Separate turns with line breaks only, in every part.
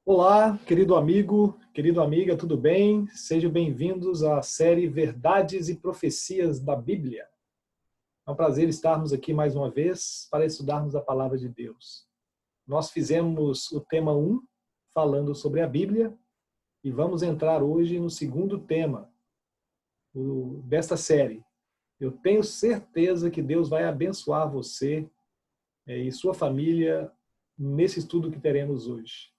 Olá, querido amigo, querida amiga, tudo bem? Sejam bem-vindos à série Verdades e Profecias da Bíblia. É um prazer estarmos aqui mais uma vez para estudarmos a Palavra de Deus. Nós fizemos o tema 1, falando sobre a Bíblia, e vamos entrar hoje no segundo tema desta série. Eu tenho certeza que Deus vai abençoar você e sua família nesse estudo que teremos hoje.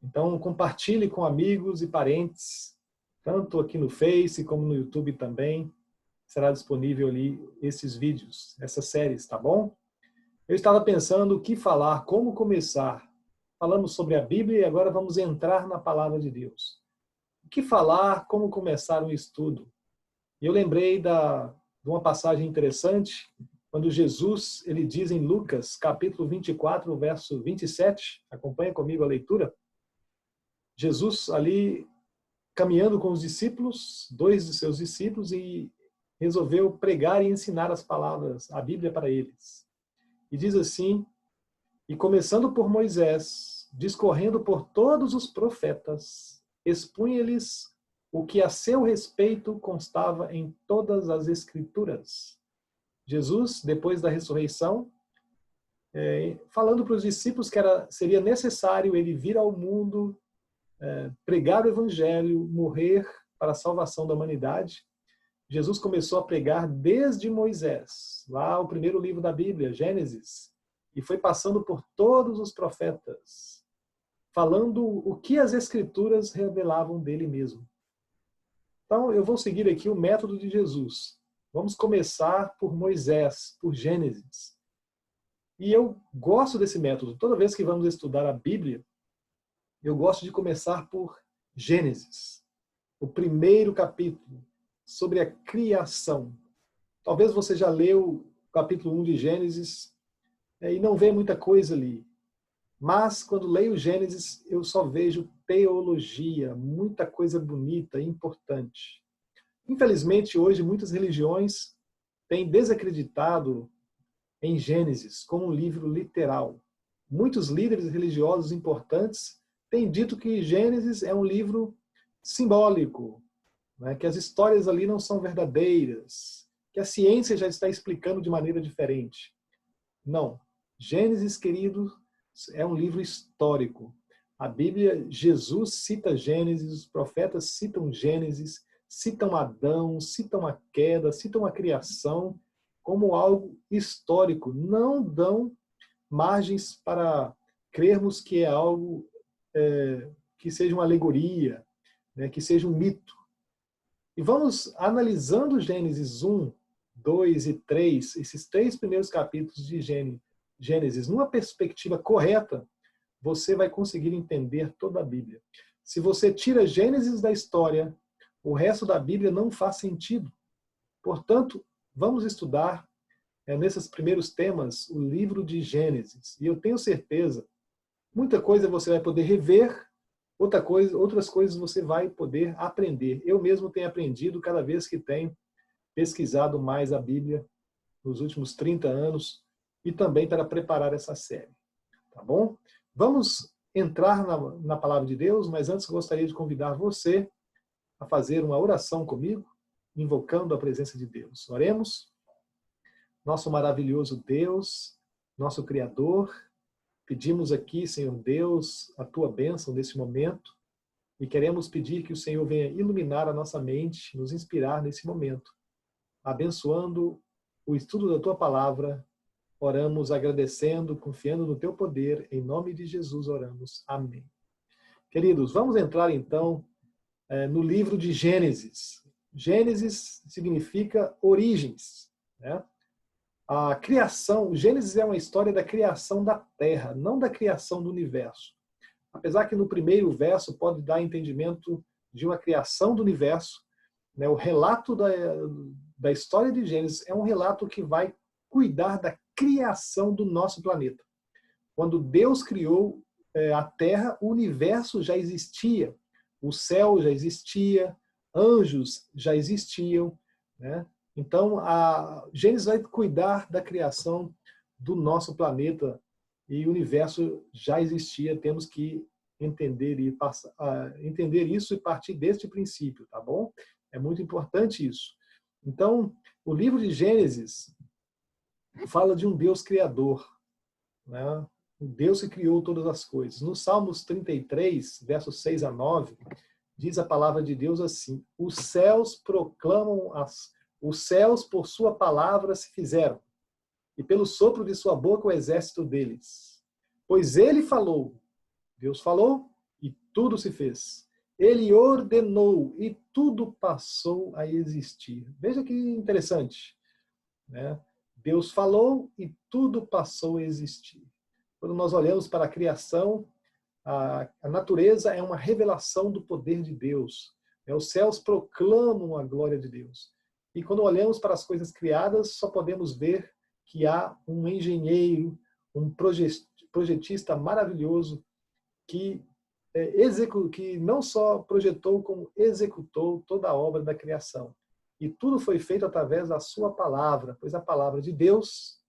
Então, compartilhe com amigos e parentes, tanto aqui no Face como no YouTube também. Será disponível ali esses vídeos, essas séries, tá bom? Eu estava pensando o que falar, como começar. Falamos sobre a Bíblia e agora vamos entrar na Palavra de Deus. O que falar, como começar um estudo? E eu lembrei de uma passagem interessante, quando Jesus, ele diz em Lucas, capítulo 24, verso 27, acompanha comigo a leitura. Jesus ali caminhando com os discípulos, dois de seus discípulos, e resolveu pregar e ensinar as palavras, a Bíblia para eles. E diz assim: e começando por Moisés, discorrendo por todos os profetas, expunha-lhes o que a seu respeito constava em todas as Escrituras. Jesus, depois da ressurreição, falando para os discípulos que seria necessário ele vir ao mundo, pregar o evangelho, morrer para a salvação da humanidade. Jesus começou a pregar desde Moisés, lá o primeiro livro da Bíblia, Gênesis, e foi passando por todos os profetas, falando o que as Escrituras revelavam dele mesmo. Então, eu vou seguir aqui o método de Jesus. Vamos começar por Moisés, por Gênesis. E eu gosto desse método. Toda vez que vamos estudar a Bíblia, eu gosto de começar por Gênesis, o primeiro capítulo, sobre a criação. Talvez você já leu o capítulo 1 de Gênesis e não vê muita coisa ali. Mas, quando leio Gênesis, eu só vejo teologia, muita coisa bonita e importante. Infelizmente, hoje, muitas religiões têm desacreditado em Gênesis como um livro literal. Muitos líderes religiosos importantes têm dito que Gênesis é um livro simbólico, né? Que as histórias ali não são verdadeiras, que a ciência já está explicando de maneira diferente. Não. Gênesis, querido, é um livro histórico. A Bíblia, Jesus cita Gênesis, os profetas citam Gênesis, citam Adão, citam a queda, citam a criação como algo histórico. Não dão margens para crermos que é algo que seja uma alegoria, né, que seja um mito. E vamos analisando Gênesis 1, 2 e 3, esses três primeiros capítulos de Gênesis, numa perspectiva correta, você vai conseguir entender toda a Bíblia. Se você tira Gênesis da história, o resto da Bíblia não faz sentido. Portanto, vamos estudar nesses primeiros temas o livro de Gênesis. E eu tenho certeza, muita coisa você vai poder rever, outras coisas você vai poder aprender. Eu mesmo tenho aprendido cada vez que tenho pesquisado mais a Bíblia nos últimos 30 anos e também para preparar essa série. Tá bom? Vamos entrar na palavra de Deus, mas antes gostaria de convidar você a fazer uma oração comigo, invocando a presença de Deus. Oremos. Nosso maravilhoso Deus, nosso Criador, pedimos aqui, Senhor Deus, a Tua bênção nesse momento e queremos pedir que o Senhor venha iluminar a nossa mente, nos inspirar nesse momento, abençoando o estudo da Tua palavra. Oramos agradecendo, confiando no Teu poder, em nome de Jesus oramos. Amém. Queridos, vamos entrar então no livro de Gênesis. Gênesis significa origens, né? A criação, Gênesis é uma história da criação da Terra, não da criação do universo. Apesar que no primeiro verso pode dar entendimento de uma criação do universo, né? O relato da história de Gênesis é um relato que vai cuidar da criação do nosso planeta. Quando Deus criou a Terra, o universo já existia, o céu já existia, anjos já existiam, né? Então, a Gênesis vai cuidar da criação do nosso planeta e o universo já existia, temos que entender entender isso e partir deste princípio, tá bom? É muito importante isso. Então, o livro de Gênesis fala de um Deus criador, né? O Deus que criou todas as coisas. No Salmos 33, versos 6 a 9, diz a palavra de Deus assim: os céus proclamam os céus por sua palavra se fizeram, e pelo sopro de sua boca o exército deles. Pois ele falou, Deus falou, e tudo se fez. Ele ordenou, e tudo passou a existir. Veja que interessante, né? Deus falou, e tudo passou a existir. Quando nós olhamos para a criação, a natureza é uma revelação do poder de Deus. Os céus proclamam a glória de Deus. E quando olhamos para as coisas criadas, só podemos ver que há um engenheiro, um projetista maravilhoso que não só projetou, como executou toda a obra da criação. E tudo foi feito através da sua palavra, pois a palavra de Deus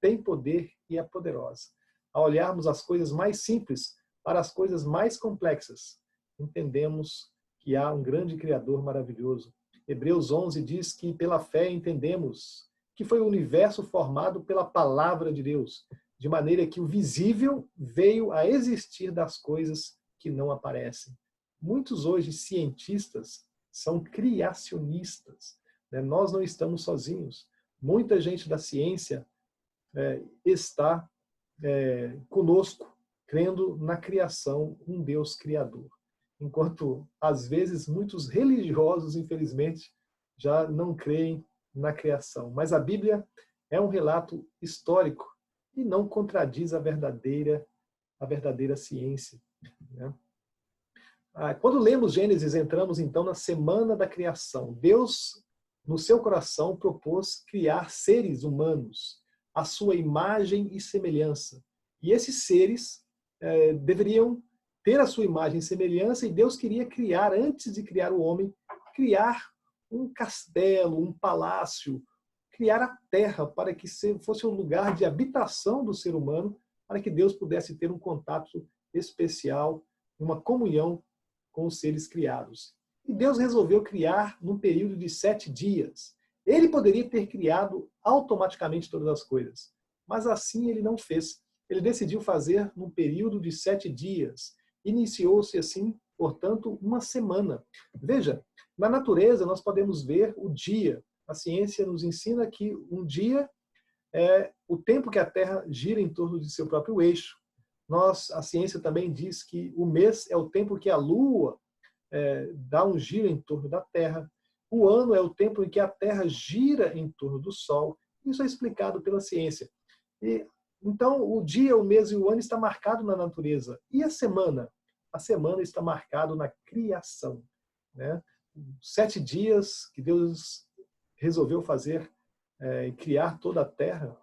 tem poder e é poderosa. Ao olharmos as coisas mais simples para as coisas mais complexas, entendemos que há um grande Criador maravilhoso. Hebreus 11 diz que pela fé entendemos que foi o universo formado pela palavra de Deus, de maneira que o visível veio a existir das coisas que não aparecem. Muitos hoje cientistas são criacionistas, né? Nós não estamos sozinhos. Muita gente da ciência está conosco, crendo na criação, um Deus criador. Enquanto, às vezes, muitos religiosos, infelizmente, já não creem na criação. Mas a Bíblia é um relato histórico e não contradiz a verdadeira ciência, né? Quando lemos Gênesis, entramos então na semana da criação. Deus, no seu coração, propôs criar seres humanos, à sua imagem e semelhança. E esses seres deveriam ter a sua imagem e semelhança, e Deus queria criar, antes de criar o homem, criar um castelo, um palácio, criar a terra para que fosse um lugar de habitação do ser humano, para que Deus pudesse ter um contato especial, uma comunhão com os seres criados. E Deus resolveu criar num período de 7 dias. Ele poderia ter criado automaticamente todas as coisas, mas assim ele não fez. Ele decidiu fazer num período de 7 dias. Iniciou-se assim, portanto, uma semana. Veja, na natureza nós podemos ver o dia. A ciência nos ensina que um dia é o tempo que a Terra gira em torno de seu próprio eixo. A ciência também diz que o mês é o tempo que a Lua dá um giro em torno da Terra. O ano é o tempo em que a Terra gira em torno do Sol. Isso é explicado pela ciência. Então, o dia, o mês e o ano está marcado na natureza. E a semana? A semana está marcado na criação, né? 7 dias que Deus resolveu fazer, criar toda a Terra.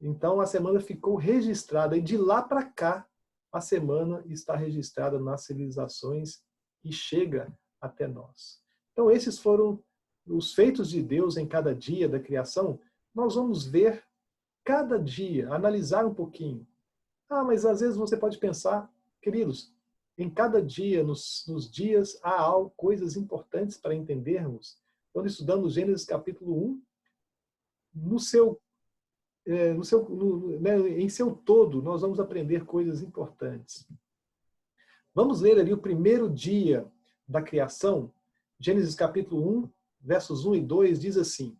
Então, a semana ficou registrada. E de lá para cá, a semana está registrada nas civilizações e chega até nós. Então, esses foram os feitos de Deus em cada dia da criação. Nós vamos ver cada dia, analisar um pouquinho. Mas às vezes você pode pensar, queridos, em cada dia, nos dias, há coisas importantes para entendermos. Quando estudamos Gênesis capítulo 1, em seu todo, nós vamos aprender coisas importantes. Vamos ler ali o primeiro dia da criação. Gênesis capítulo 1, versos 1 e 2, diz assim: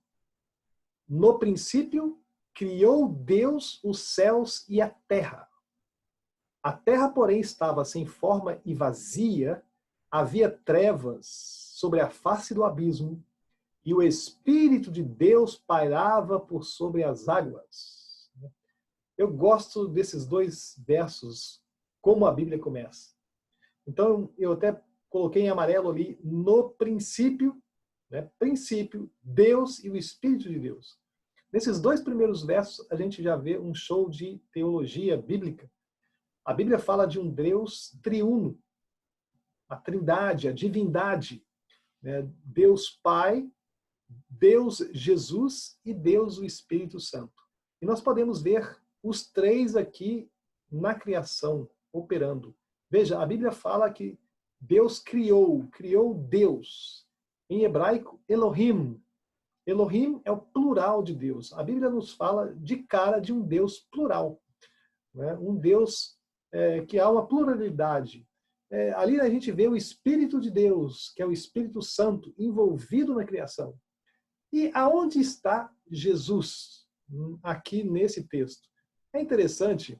no princípio, criou Deus os céus e a terra. A terra, porém, estava sem forma e vazia, havia trevas sobre a face do abismo, e o Espírito de Deus pairava por sobre as águas. Eu gosto desses 2 versos, como a Bíblia começa. Então, eu até coloquei em amarelo ali, no princípio, né? Princípio, Deus e o Espírito de Deus. Nesses 2 primeiros versos, a gente já vê um show de teologia bíblica. A Bíblia fala de um Deus triuno, a trindade, a divindade, né? Deus Pai, Deus Jesus e Deus o Espírito Santo. E nós podemos ver os 3 aqui na criação, operando. Veja, a Bíblia fala que Deus criou Deus. Em hebraico, Elohim. Elohim é o plural de Deus. A Bíblia nos fala de cara de um Deus plural, né? Um Deus que há uma pluralidade. Ali a gente vê o Espírito de Deus, que é o Espírito Santo, envolvido na criação. E aonde está Jesus aqui nesse texto? É interessante,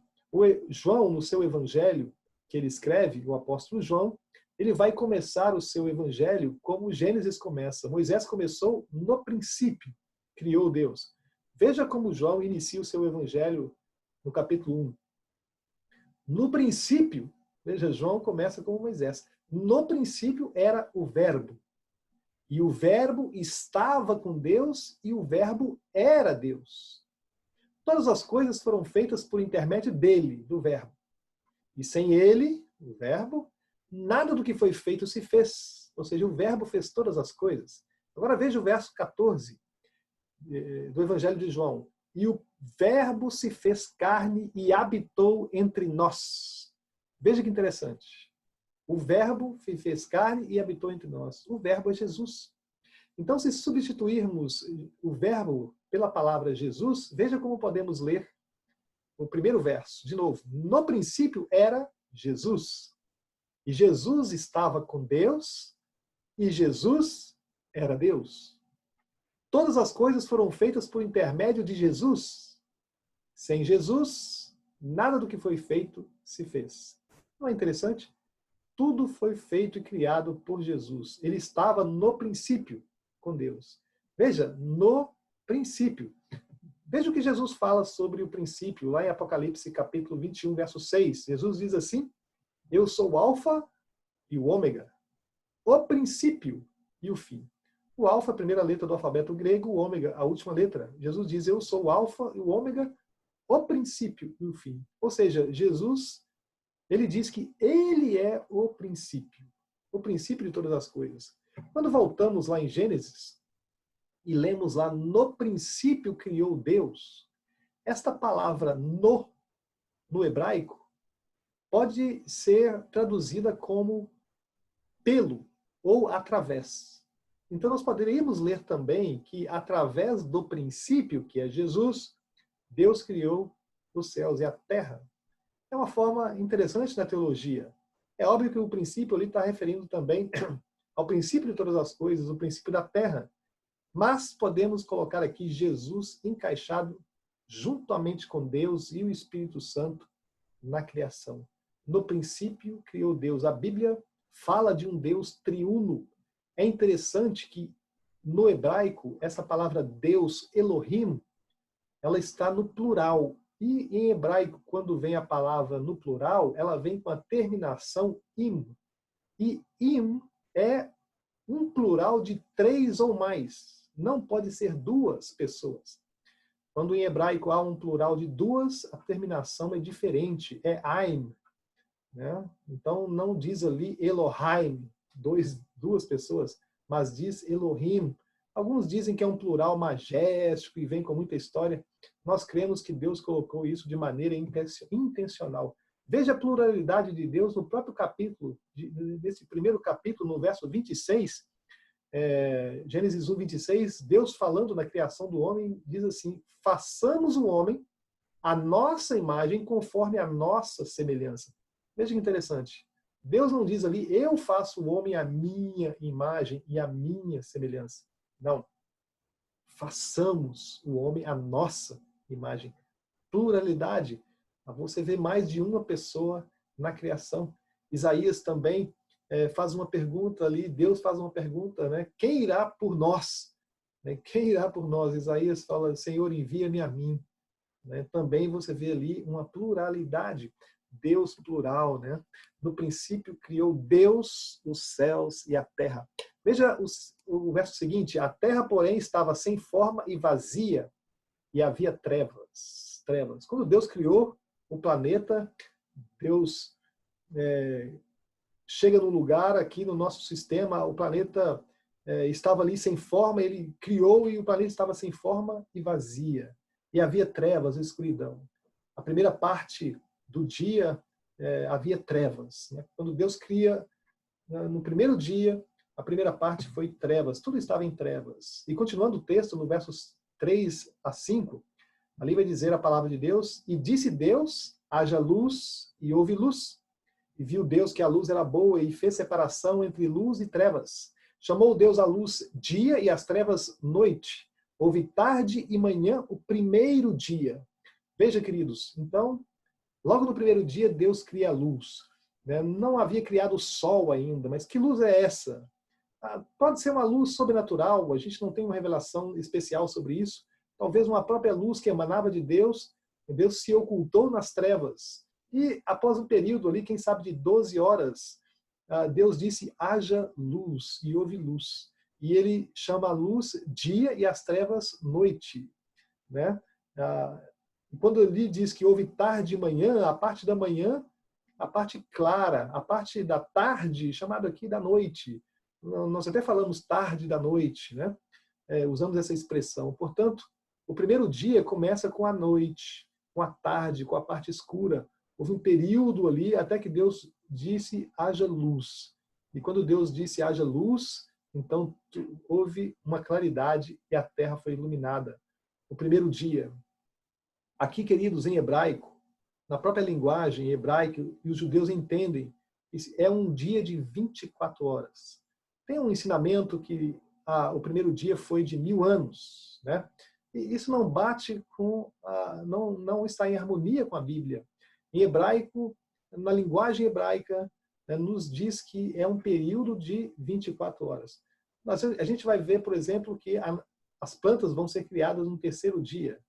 João, no seu evangelho, que ele escreve, o apóstolo João, ele vai começar o seu evangelho como Gênesis começa. Moisés começou no princípio, criou Deus. Veja como João inicia o seu evangelho no capítulo 1. No princípio, veja, João começa como Moisés. No princípio era o Verbo. E o Verbo estava com Deus e o Verbo era Deus. Todas as coisas foram feitas por intermédio dele, do Verbo. E sem ele, o Verbo, nada do que foi feito se fez. Ou seja, o Verbo fez todas as coisas. Agora veja o verso 14 do Evangelho de João. E o Verbo se fez carne e habitou entre nós. Veja que interessante. O Verbo se fez carne e habitou entre nós. O Verbo é Jesus. Então, se substituirmos o Verbo pela palavra Jesus, veja como podemos ler o primeiro verso. De novo, no princípio era Jesus. E Jesus estava com Deus e Jesus era Deus. Todas as coisas foram feitas por intermédio de Jesus. Sem Jesus, nada do que foi feito se fez. Não é interessante? Tudo foi feito e criado por Jesus. Ele estava no princípio com Deus. Veja, no princípio. Veja o que Jesus fala sobre o princípio, lá em Apocalipse capítulo 21, verso 6. Jesus diz assim, eu sou o alfa e o ômega, o princípio e o fim. O alfa, a primeira letra do alfabeto grego, o ômega, a última letra. Jesus diz, eu sou o alfa e o ômega, o princípio e o fim. Ou seja, Jesus, ele diz que ele é o princípio de todas as coisas. Quando voltamos lá em Gênesis e lemos lá, no princípio criou Deus, esta palavra no hebraico, pode ser traduzida como pelo ou através. Então nós poderíamos ler também que através do princípio, que é Jesus, Deus criou os céus e a terra. É uma forma interessante na teologia. É óbvio que o princípio ali está referindo também ao princípio de todas as coisas, o princípio da terra. Mas podemos colocar aqui Jesus encaixado juntamente com Deus e o Espírito Santo na criação. No princípio criou Deus. A Bíblia fala de um Deus triuno. É interessante que no hebraico, essa palavra Deus, Elohim, ela está no plural. E em hebraico, quando vem a palavra no plural, ela vem com a terminação im. E im é um plural de 3 ou mais. Não pode ser 2 pessoas. Quando em hebraico há um plural de 2, a terminação é diferente. É aim. Né? Então não diz ali Elohim, 2 pessoas, mas diz Elohim. Alguns dizem que é um plural magéstico e vem com muita história. Nós cremos que Deus colocou isso de maneira intencional. Veja a pluralidade de Deus no próprio capítulo, nesse primeiro capítulo, no verso 26, Gênesis 1, 26, Deus falando na criação do homem, diz assim, façamos o homem a nossa imagem conforme a nossa semelhança. Veja que interessante. Deus não diz ali, eu faço o homem à minha imagem e à minha semelhança. Não. Façamos o homem à nossa imagem. Pluralidade. Você vê mais de uma pessoa na criação. Isaías também faz uma pergunta ali, Deus faz uma pergunta, né? Quem irá por nós? Quem irá por nós? Isaías fala, Senhor, envia-me a mim. Também você vê ali uma pluralidade. Deus plural, né? No princípio criou Deus os céus e a terra. Veja o verso seguinte, a terra, porém, estava sem forma e vazia, e havia trevas. Trevas. Quando Deus criou o planeta, Deus chega no lugar aqui no nosso sistema, o planeta estava ali sem forma, ele criou e o planeta estava sem forma e vazia. E havia trevas, escuridão. A primeira parte do dia havia trevas, né? Quando Deus cria, no primeiro dia, a primeira parte foi trevas, tudo estava em trevas. E continuando o texto, no versos 3 a 5, ali vai dizer a palavra de Deus: e disse Deus, haja luz, e houve luz. E viu Deus que a luz era boa, e fez separação entre luz e trevas. Chamou Deus a luz dia e as trevas noite. Houve tarde e manhã o primeiro dia. Veja, queridos, então, logo no primeiro dia, Deus cria a luz, né? Não havia criado o sol ainda, mas que luz é essa? Pode ser uma luz sobrenatural, a gente não tem uma revelação especial sobre isso. Talvez uma própria luz que emanava de Deus, Deus se ocultou nas trevas. E após um período ali, quem sabe de 12 horas, Deus disse, haja luz, e houve luz. E ele chama a luz dia e as trevas noite, né? E quando ele diz que houve tarde e manhã, a parte da manhã, a parte clara, a parte da tarde, chamada aqui da noite. Nós até falamos tarde da noite, né? Usamos essa expressão. Portanto, o primeiro dia começa com a noite, com a tarde, com a parte escura. Houve um período ali até que Deus disse, haja luz. E quando Deus disse, haja luz, então houve uma claridade e a terra foi iluminada. O primeiro dia. Aqui, queridos, em hebraico, na própria linguagem hebraica, e os judeus entendem, é um dia de 24 horas. Tem um ensinamento que o primeiro dia foi de 1000 anos, né? E isso não bate com, não está em harmonia com a Bíblia. Em hebraico, na linguagem hebraica, nos diz que é um período de 24 horas. A gente vai ver, por exemplo, que as plantas vão ser criadas no terceiro dia.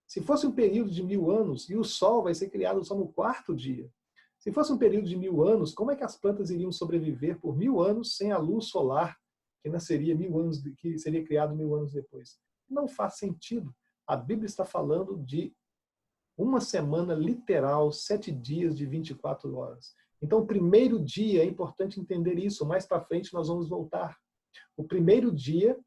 Se fosse um período de 1000 anos, e o sol vai ser criado só no quarto dia. Se fosse um período de 1000 anos, como é que as plantas iriam sobreviver por 1000 anos sem a luz solar, que nasceria 1000 anos, que seria criado 1000 anos depois? Não faz sentido. A Bíblia está falando de uma semana literal, 7 dias de 24 horas. Então, o primeiro dia, é importante entender isso. Mais para frente, nós vamos voltar. O primeiro dia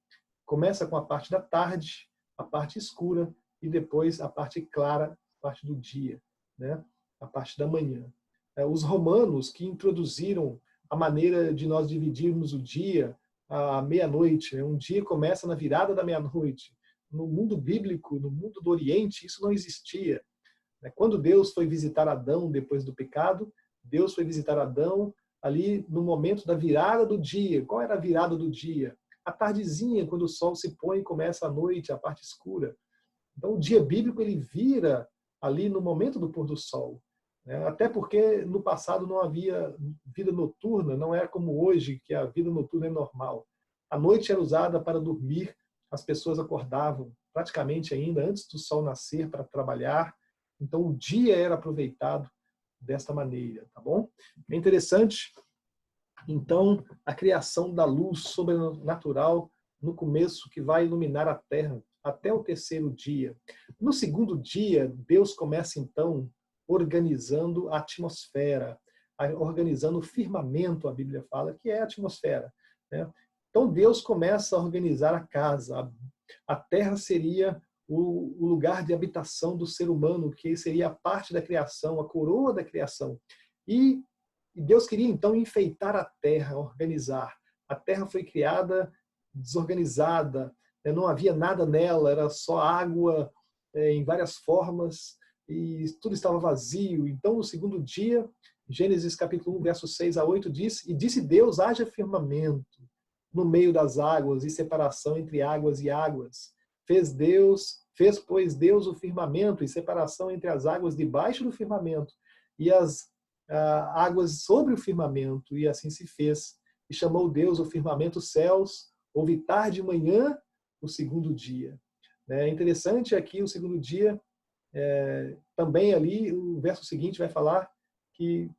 começa com a parte da tarde, a parte escura, e depois a parte clara, a parte do dia, né? A parte da manhã. Os romanos que introduziram a maneira de nós dividirmos o dia à meia-noite, né? Um dia começa na virada da meia-noite. No mundo bíblico, no mundo do Oriente, isso não existia. Quando Deus foi visitar Adão depois do pecado, Deus foi visitar Adão ali no momento da virada do dia. Qual era a virada do dia? A tardezinha, quando o sol se põe e começa a noite, a parte escura. Então, o dia bíblico ele vira ali no momento do pôr do sol. Até porque no passado não havia vida noturna, não era como hoje, que a vida noturna é normal. A noite era usada para dormir, as pessoas acordavam praticamente ainda antes do sol nascer para trabalhar. Então, o dia era aproveitado desta maneira, tá bom? É interessante, então, a criação da luz sobrenatural no começo que vai iluminar a terra até o terceiro dia. No segundo dia, Deus começa, então, organizando a atmosfera, organizando o firmamento, a Bíblia fala, que é a atmosfera, né? Então, Deus começa a organizar a casa. A terra seria o lugar de habitação do ser humano, que seria a parte da criação, a coroa da criação. E Deus queria, então, enfeitar a terra, organizar. A terra foi criada desorganizada, não havia nada nela, era só água em várias formas, e tudo estava vazio. Então, no segundo dia, Gênesis capítulo 1, versos 6 a 8, diz, e disse Deus, haja firmamento no meio das águas e separação entre águas e águas. Fez, pois, Deus o firmamento e separação entre as águas debaixo do firmamento e as águas sobre o firmamento, e assim se fez. E chamou Deus o firmamento céus. Houve tarde e manhã o segundo dia. É interessante aqui o segundo dia, também ali, o verso seguinte vai falar que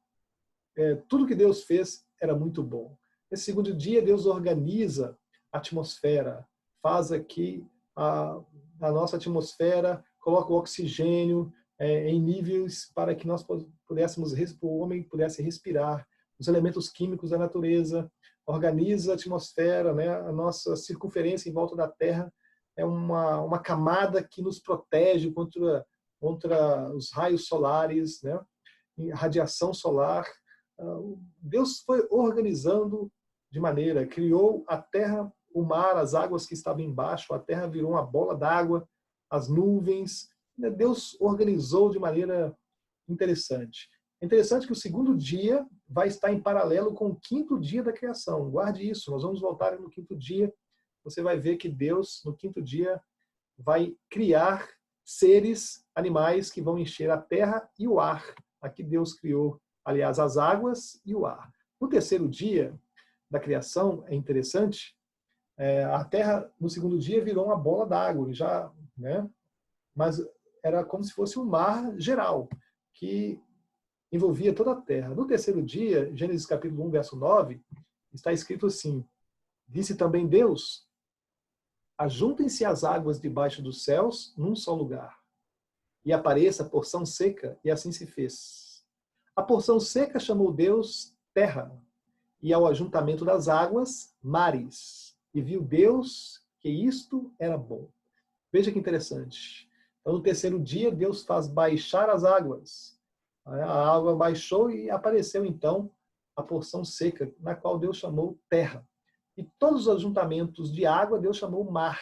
tudo que Deus fez era muito bom. Nesse segundo dia, Deus organiza a atmosfera, faz aqui a nossa atmosfera, coloca o oxigênio em níveis para que nós pudéssemos, o homem pudesse respirar, os elementos químicos da natureza, organiza a atmosfera, né? A nossa circunferência em volta da Terra é uma camada que nos protege contra os raios solares, né? em radiação solar. Deus foi organizando de maneira, criou a terra, o mar, as águas que estavam embaixo, a terra virou uma bola d'água, as nuvens. Deus organizou de maneira interessante. É interessante que o segundo dia vai estar em paralelo com o quinto dia da criação. Guarde isso, nós vamos voltar no quinto dia. Você vai ver que Deus, no quinto dia, vai criar seres, animais que vão encher a terra e o ar. Aqui Deus criou, aliás, as águas e o ar. No terceiro dia da criação, é interessante, a terra, no segundo dia, virou uma bola d'água, já, né? Mas era como se fosse um mar geral, que envolvia toda a terra. No terceiro dia, Gênesis capítulo 1, verso 9, está escrito assim: disse também Deus, ajuntem-se as águas debaixo dos céus num só lugar, e apareça a porção seca, e assim se fez. A porção seca chamou Deus terra, e ao ajuntamento das águas, mares. E viu Deus que isto era bom. Veja que interessante. Então, no terceiro dia, Deus faz baixar as águas. A água baixou e apareceu, então, a porção seca, na qual Deus chamou terra. E todos os ajuntamentos de água, Deus chamou mar.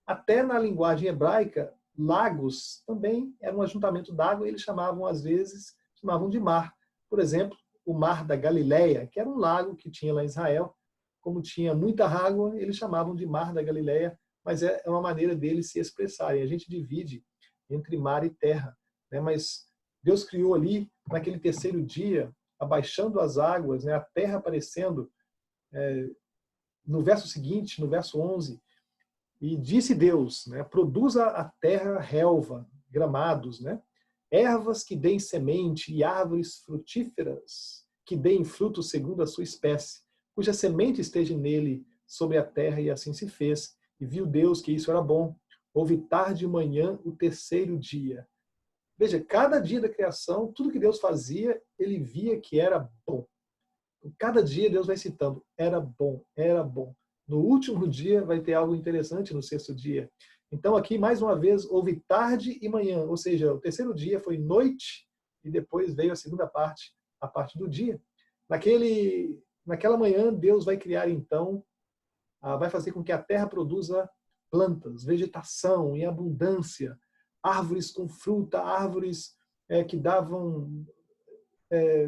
Até na linguagem hebraica, lagos também eram um ajuntamento d'água, e eles chamavam, às vezes, chamavam de mar. Por exemplo, o Mar da Galileia, que era um lago que tinha lá em Israel. Como tinha muita água, eles chamavam de Mar da Galileia, mas é uma maneira deles se expressarem. A gente divide entre mar e terra, né? Mas Deus criou ali, naquele terceiro dia, abaixando as águas, né? A terra aparecendo. No verso seguinte, no verso 11, e disse Deus, né? Produza a terra relva, gramados, né? Ervas que deem semente e árvores frutíferas que deem fruto segundo a sua espécie, cuja semente esteja nele sobre a terra, e assim se fez. E viu Deus que isso era bom. Houve tarde e manhã o terceiro dia. Veja, cada dia da criação, tudo que Deus fazia, ele via que era bom. Cada dia Deus vai citando, era bom, era bom. No último dia vai ter algo interessante no sexto dia. Então aqui, mais uma vez, houve tarde e manhã, ou seja, o terceiro dia foi noite e depois veio a segunda parte, a parte do dia. Naquela manhã, Deus vai criar, então, vai fazer com que a terra produza plantas, vegetação em abundância, árvores com fruta, árvores que davam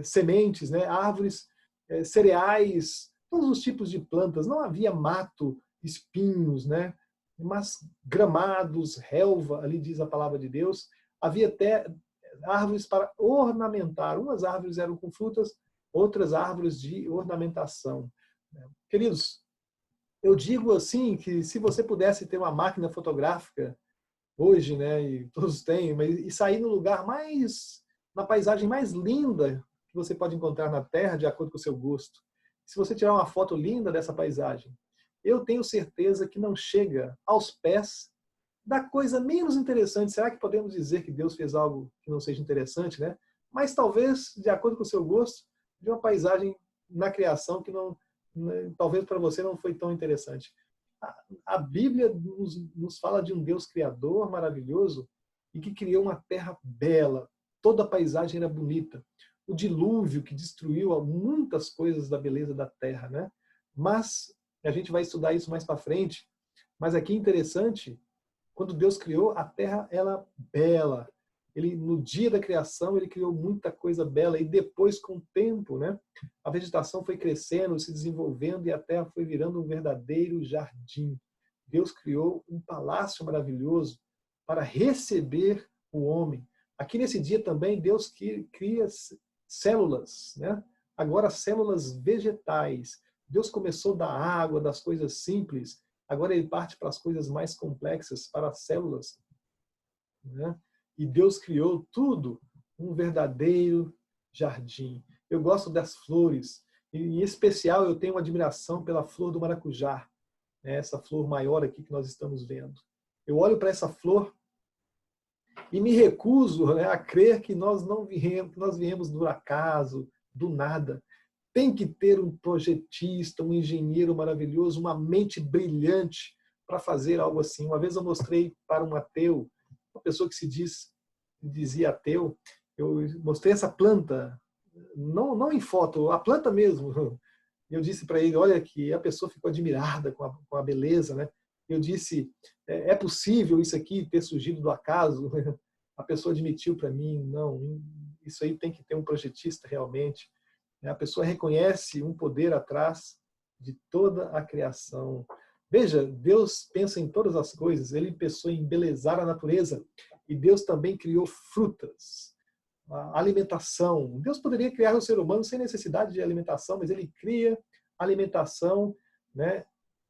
sementes, né? Árvores, cereais, todos os tipos de plantas. Não havia mato, espinhos, né? Mas gramados, relva, ali diz a palavra de Deus. Havia até árvores para ornamentar. Umas árvores eram com frutas, outras árvores de ornamentação. Queridos, eu digo assim que se você pudesse ter uma máquina fotográfica hoje, né, e todos têm, e sair no lugar na paisagem mais linda que você pode encontrar na Terra, de acordo com o seu gosto. Se você tirar uma foto linda dessa paisagem, eu tenho certeza que não chega aos pés da coisa menos interessante. Será que podemos dizer que Deus fez algo que não seja interessante, né? Mas talvez, de acordo com o seu gosto, de uma paisagem na criação que não, talvez para você não foi tão interessante. A Bíblia nos fala de um Deus criador maravilhoso e que criou uma terra bela. Toda a paisagem era bonita. O dilúvio que destruiu muitas coisas da beleza da terra, né? Mas a gente vai estudar isso mais para frente. Mas aqui é interessante, quando Deus criou a terra, ela bela. Ele, no dia da criação, ele criou muita coisa bela, e depois, com o tempo, né, a vegetação foi crescendo, se desenvolvendo, e a terra foi virando um verdadeiro jardim. Deus criou um palácio maravilhoso para receber o homem. Aqui nesse dia também, Deus cria células, né? Agora células vegetais. Deus começou da água, das coisas simples, agora ele parte para as coisas mais complexas, para as células, né? E Deus criou tudo, um verdadeiro jardim. Eu gosto das flores, e em especial eu tenho uma admiração pela flor do maracujá, né? Essa flor maior aqui que nós estamos vendo. Eu olho para essa flor e me recuso, né, a crer que nós viemos do acaso, do nada. Tem que ter um projetista, um engenheiro maravilhoso, uma mente brilhante para fazer algo assim. Uma vez eu mostrei para um ateu, uma pessoa que dizia ateu, eu mostrei essa planta, não em foto, a planta mesmo. Eu disse para ele, olha que a pessoa ficou admirada com a beleza, né? Eu disse, é possível isso aqui ter surgido do acaso? A pessoa admitiu para mim, não, isso aí tem que ter um projetista realmente. A pessoa reconhece um poder atrás de toda a criação. Veja, Deus pensa em todas as coisas, Ele pensou em embelezar a natureza, e Deus também criou frutas, a alimentação. Deus poderia criar o ser humano sem necessidade de alimentação, mas Ele cria alimentação, né?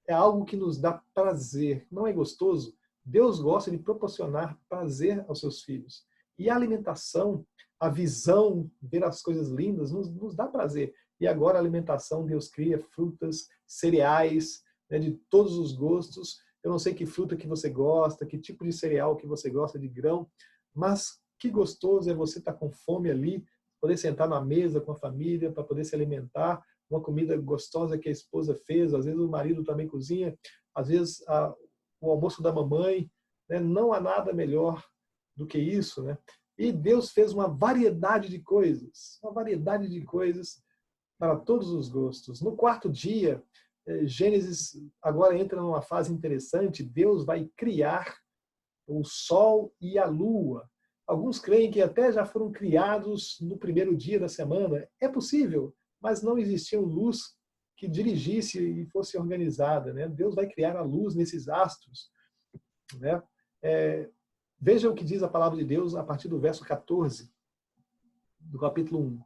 É algo que nos dá prazer, não é gostoso? Deus gosta de proporcionar prazer aos seus filhos. E a alimentação, a visão, ver as coisas lindas, nos dá prazer. E agora a alimentação, Deus cria frutas, cereais, né, de todos os gostos. Eu não sei que fruta que você gosta, que tipo de cereal que você gosta, de grão, mas que gostoso é você estar com fome ali, poder sentar na mesa com a família, para poder se alimentar, uma comida gostosa que a esposa fez, às vezes o marido também cozinha, às vezes o almoço da mamãe, né? Não há nada melhor do que isso, né? E Deus fez uma variedade de coisas para todos os gostos. No quarto dia, Gênesis agora entra numa fase interessante, Deus vai criar o sol e a lua. Alguns creem que até já foram criados no primeiro dia da semana. É possível, mas não existia luz que dirigisse e fosse organizada, né? Deus vai criar a luz nesses astros, né? Veja o que diz a palavra de Deus a partir do verso 14 do capítulo 1.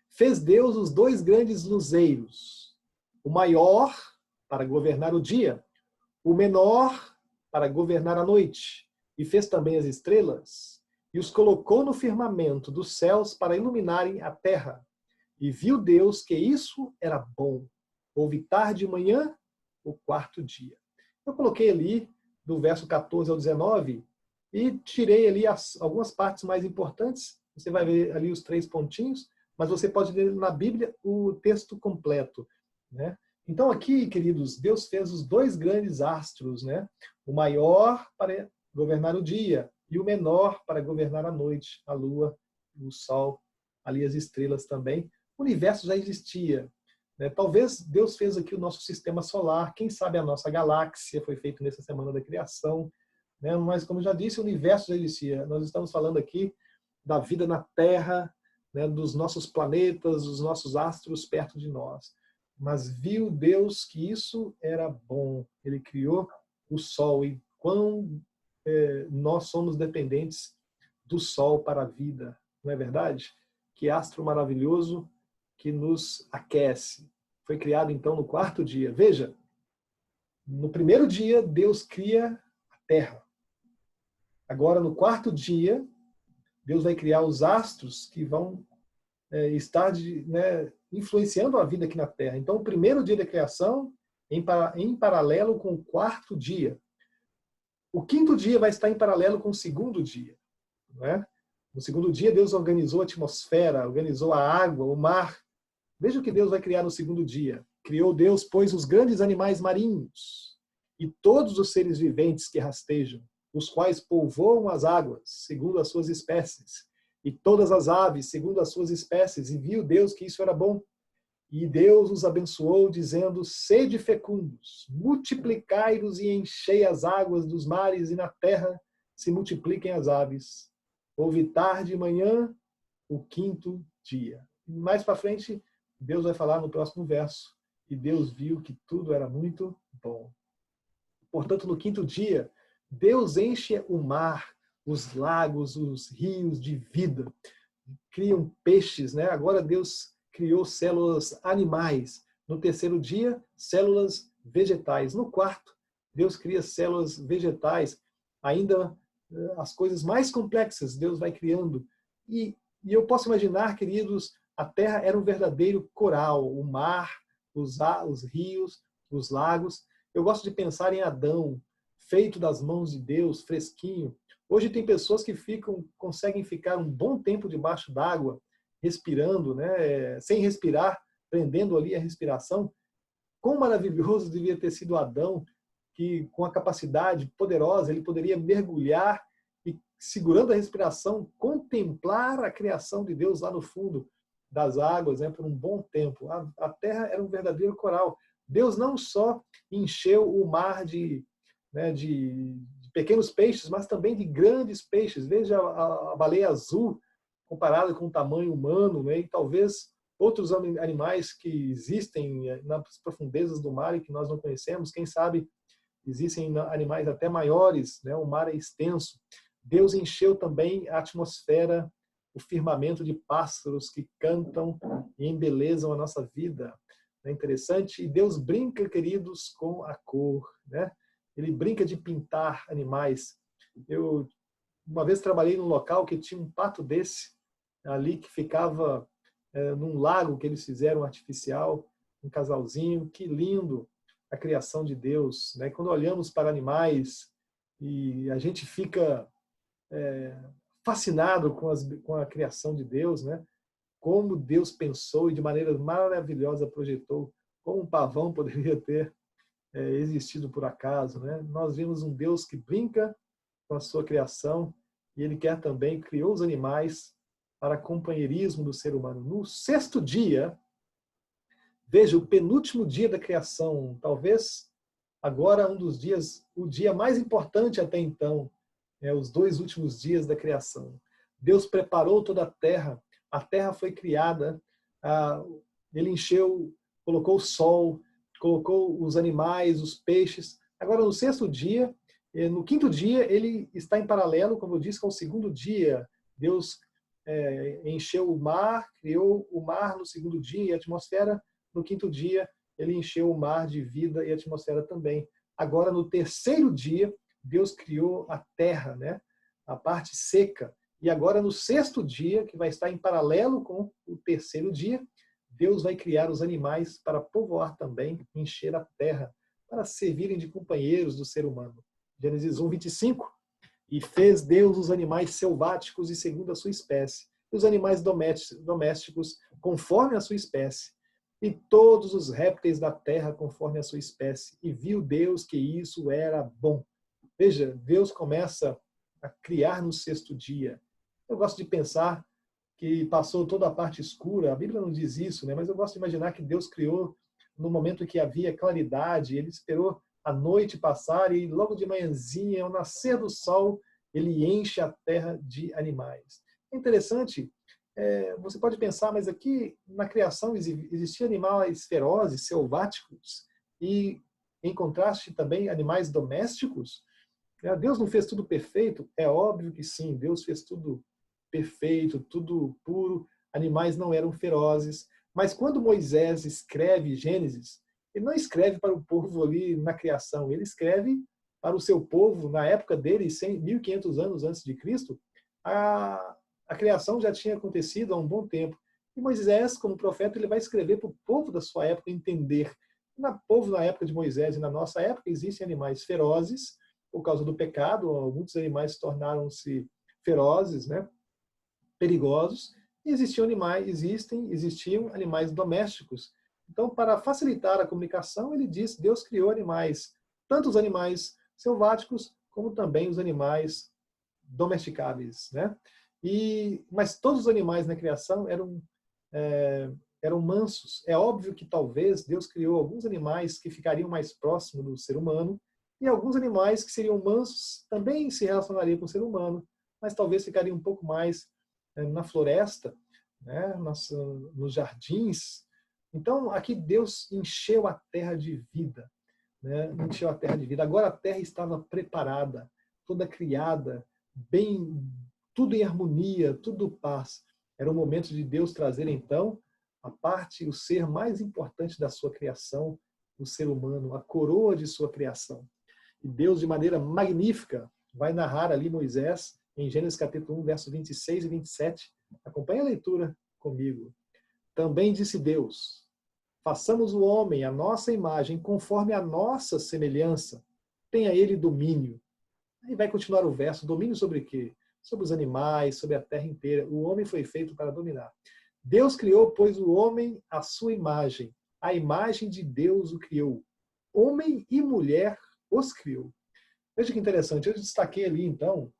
Fez Deus os dois grandes luzeiros, o maior para governar o dia, o menor para governar a noite, e fez também as estrelas, e os colocou no firmamento dos céus para iluminarem a terra. E viu Deus que isso era bom. Houve tarde e manhã, o quarto dia. Eu coloquei ali, do verso 14 ao 19, e tirei ali algumas partes mais importantes. Você vai ver ali os 3 pontinhos, mas você pode ler na Bíblia o texto completo, né? Então aqui, queridos, Deus fez os dois grandes astros, né? O maior para governar o dia e o menor para governar a noite, a lua, o sol, ali as estrelas também. O universo já existia, né? Talvez Deus fez aqui o nosso sistema solar, quem sabe a nossa galáxia foi feito nessa semana da criação, né? Mas como eu já disse, o universo já existia. Nós estamos falando aqui da vida na Terra, né? Dos nossos planetas, dos nossos astros perto de nós. Mas viu Deus que isso era bom. Ele criou o sol e quão nós somos dependentes do sol para a vida, não é verdade? Que astro maravilhoso que nos aquece. Foi criado então no quarto dia. Veja, no primeiro dia Deus cria a terra. Agora no quarto dia Deus vai criar os astros que vão estar influenciando a vida aqui na Terra. Então, o primeiro dia da criação, em paralelo com o quarto dia. O quinto dia vai estar em paralelo com o segundo dia. Não é? No segundo dia, Deus organizou a atmosfera, organizou a água, o mar. Veja o que Deus vai criar no segundo dia. Criou Deus, pois, os grandes animais marinhos e todos os seres viventes que rastejam, os quais povoam as águas, segundo as suas espécies, e todas as aves, segundo as suas espécies, e viu Deus que isso era bom. E Deus os abençoou, dizendo, sede fecundos, multiplicai-vos e enchei as águas dos mares, e na terra se multipliquem as aves. Houve tarde e manhã, o quinto dia. Mais para frente, Deus vai falar no próximo verso, e Deus viu que tudo era muito bom. Portanto, no quinto dia, Deus enche o mar, os lagos, os rios de vida, criam peixes, né? Agora Deus criou células animais. No terceiro dia, células vegetais. No quarto, Deus cria células vegetais. Ainda as coisas mais complexas Deus vai criando. E eu posso imaginar, queridos, a terra era um verdadeiro coral, o mar, os rios, os lagos. Eu gosto de pensar em Adão, feito das mãos de Deus, fresquinho. Hoje tem pessoas que conseguem ficar um bom tempo debaixo d'água, respirando, né? Sem respirar, prendendo ali a respiração. Quão maravilhoso devia ter sido Adão, que com a capacidade poderosa ele poderia mergulhar e segurando a respiração, com contemplar a criação de Deus lá no fundo das águas, né, por um bom tempo. A terra era um verdadeiro coral. Deus não só encheu o mar né, de pequenos peixes, mas também de grandes peixes. Veja a baleia azul comparada com o tamanho humano, né, e talvez outros animais que existem nas profundezas do mar e que nós não conhecemos. Quem sabe existem animais até maiores, né, o mar é extenso. Deus encheu também a atmosfera, o firmamento de pássaros que cantam e embelezam a nossa vida. É interessante. E Deus brinca, queridos, com a cor, né? Ele brinca de pintar animais. Eu uma vez trabalhei num local que tinha um pato desse ali que ficava num lago que eles fizeram artificial, um casalzinho. Que lindo a criação de Deus, né? Quando olhamos para animais e a gente fica fascinado com a criação de Deus, né? Como Deus pensou e de maneira maravilhosa projetou, como um pavão poderia ter existido por acaso, né? Nós vimos um Deus que brinca com a sua criação e ele quer também, criou os animais para companheirismo do ser humano. No sexto dia, veja, o penúltimo dia da criação, talvez agora um dos dias, o dia mais importante até então, os 2 últimos dias da criação. Deus preparou toda a terra foi criada, ele encheu, colocou o sol, colocou os animais, os peixes. Agora, no sexto dia, no quinto dia, ele está em paralelo, como eu disse, com o segundo dia. Deus encheu o mar, criou o mar no segundo dia e a atmosfera. No quinto dia, ele encheu o mar de vida e a atmosfera também. Agora, no terceiro dia, Deus criou a terra, né? A parte seca. E agora, no sexto dia, que vai estar em paralelo com o terceiro dia, Deus vai criar os animais para povoar também, encher a terra, para servirem de companheiros do ser humano. Gênesis 1, 25. E fez Deus os animais selváticos e segundo a sua espécie, e os animais domésticos conforme a sua espécie, e todos os répteis da terra conforme a sua espécie. E viu Deus que isso era bom. Veja, Deus começa a criar no sexto dia. Eu gosto de pensar que passou toda a parte escura. A Bíblia não diz isso, né? Mas eu gosto de imaginar que Deus criou no momento em que havia claridade. Ele esperou a noite passar e logo de manhãzinha, ao nascer do sol, ele enche a terra de animais. É interessante, você pode pensar, mas aqui na criação existiam animais ferozes, selváticos, e em contraste também animais domésticos. Deus não fez tudo perfeito? É óbvio que sim, Deus fez tudo perfeito, tudo puro, animais não eram ferozes. Mas quando Moisés escreve Gênesis, ele não escreve para o povo ali na criação, ele escreve para o seu povo, na época dele, 1.500 anos antes de Cristo, a criação já tinha acontecido há um bom tempo. E Moisés, como profeta, ele vai escrever para o povo da sua época entender. Povo na época de Moisés e na nossa época existem animais ferozes, por causa do pecado, muitos animais tornaram-se ferozes, né? Perigosos, e existiam animais domésticos. Então, para facilitar a comunicação, ele diz que Deus criou animais, tanto os animais selváticos, como também os animais domesticáveis, né? Mas todos os animais na criação eram mansos. É óbvio que talvez Deus criou alguns animais que ficariam mais próximos do ser humano, e alguns animais que seriam mansos também se relacionariam com o ser humano, mas talvez ficariam um pouco mais na floresta, né, nos jardins. Então, aqui Deus encheu a terra de vida. Né, encheu a terra de vida. Agora a terra estava preparada, toda criada, bem, tudo em harmonia, tudo paz. Era o momento de Deus trazer, então, a parte, o ser mais importante da sua criação, o ser humano, a coroa de sua criação. E Deus, de maneira magnífica, vai narrar ali Moisés, em Gênesis capítulo 1, versos 26 e 27. Acompanhe a leitura comigo. Também disse Deus, façamos o homem à nossa imagem, conforme a nossa semelhança. Tenha ele domínio. Aí vai continuar o verso, domínio sobre o quê? Sobre os animais, sobre a terra inteira. O homem foi feito para dominar. Deus criou, pois, o homem à sua imagem. A imagem de Deus o criou. Homem e mulher os criou. Veja que interessante, eu destaquei ali, então,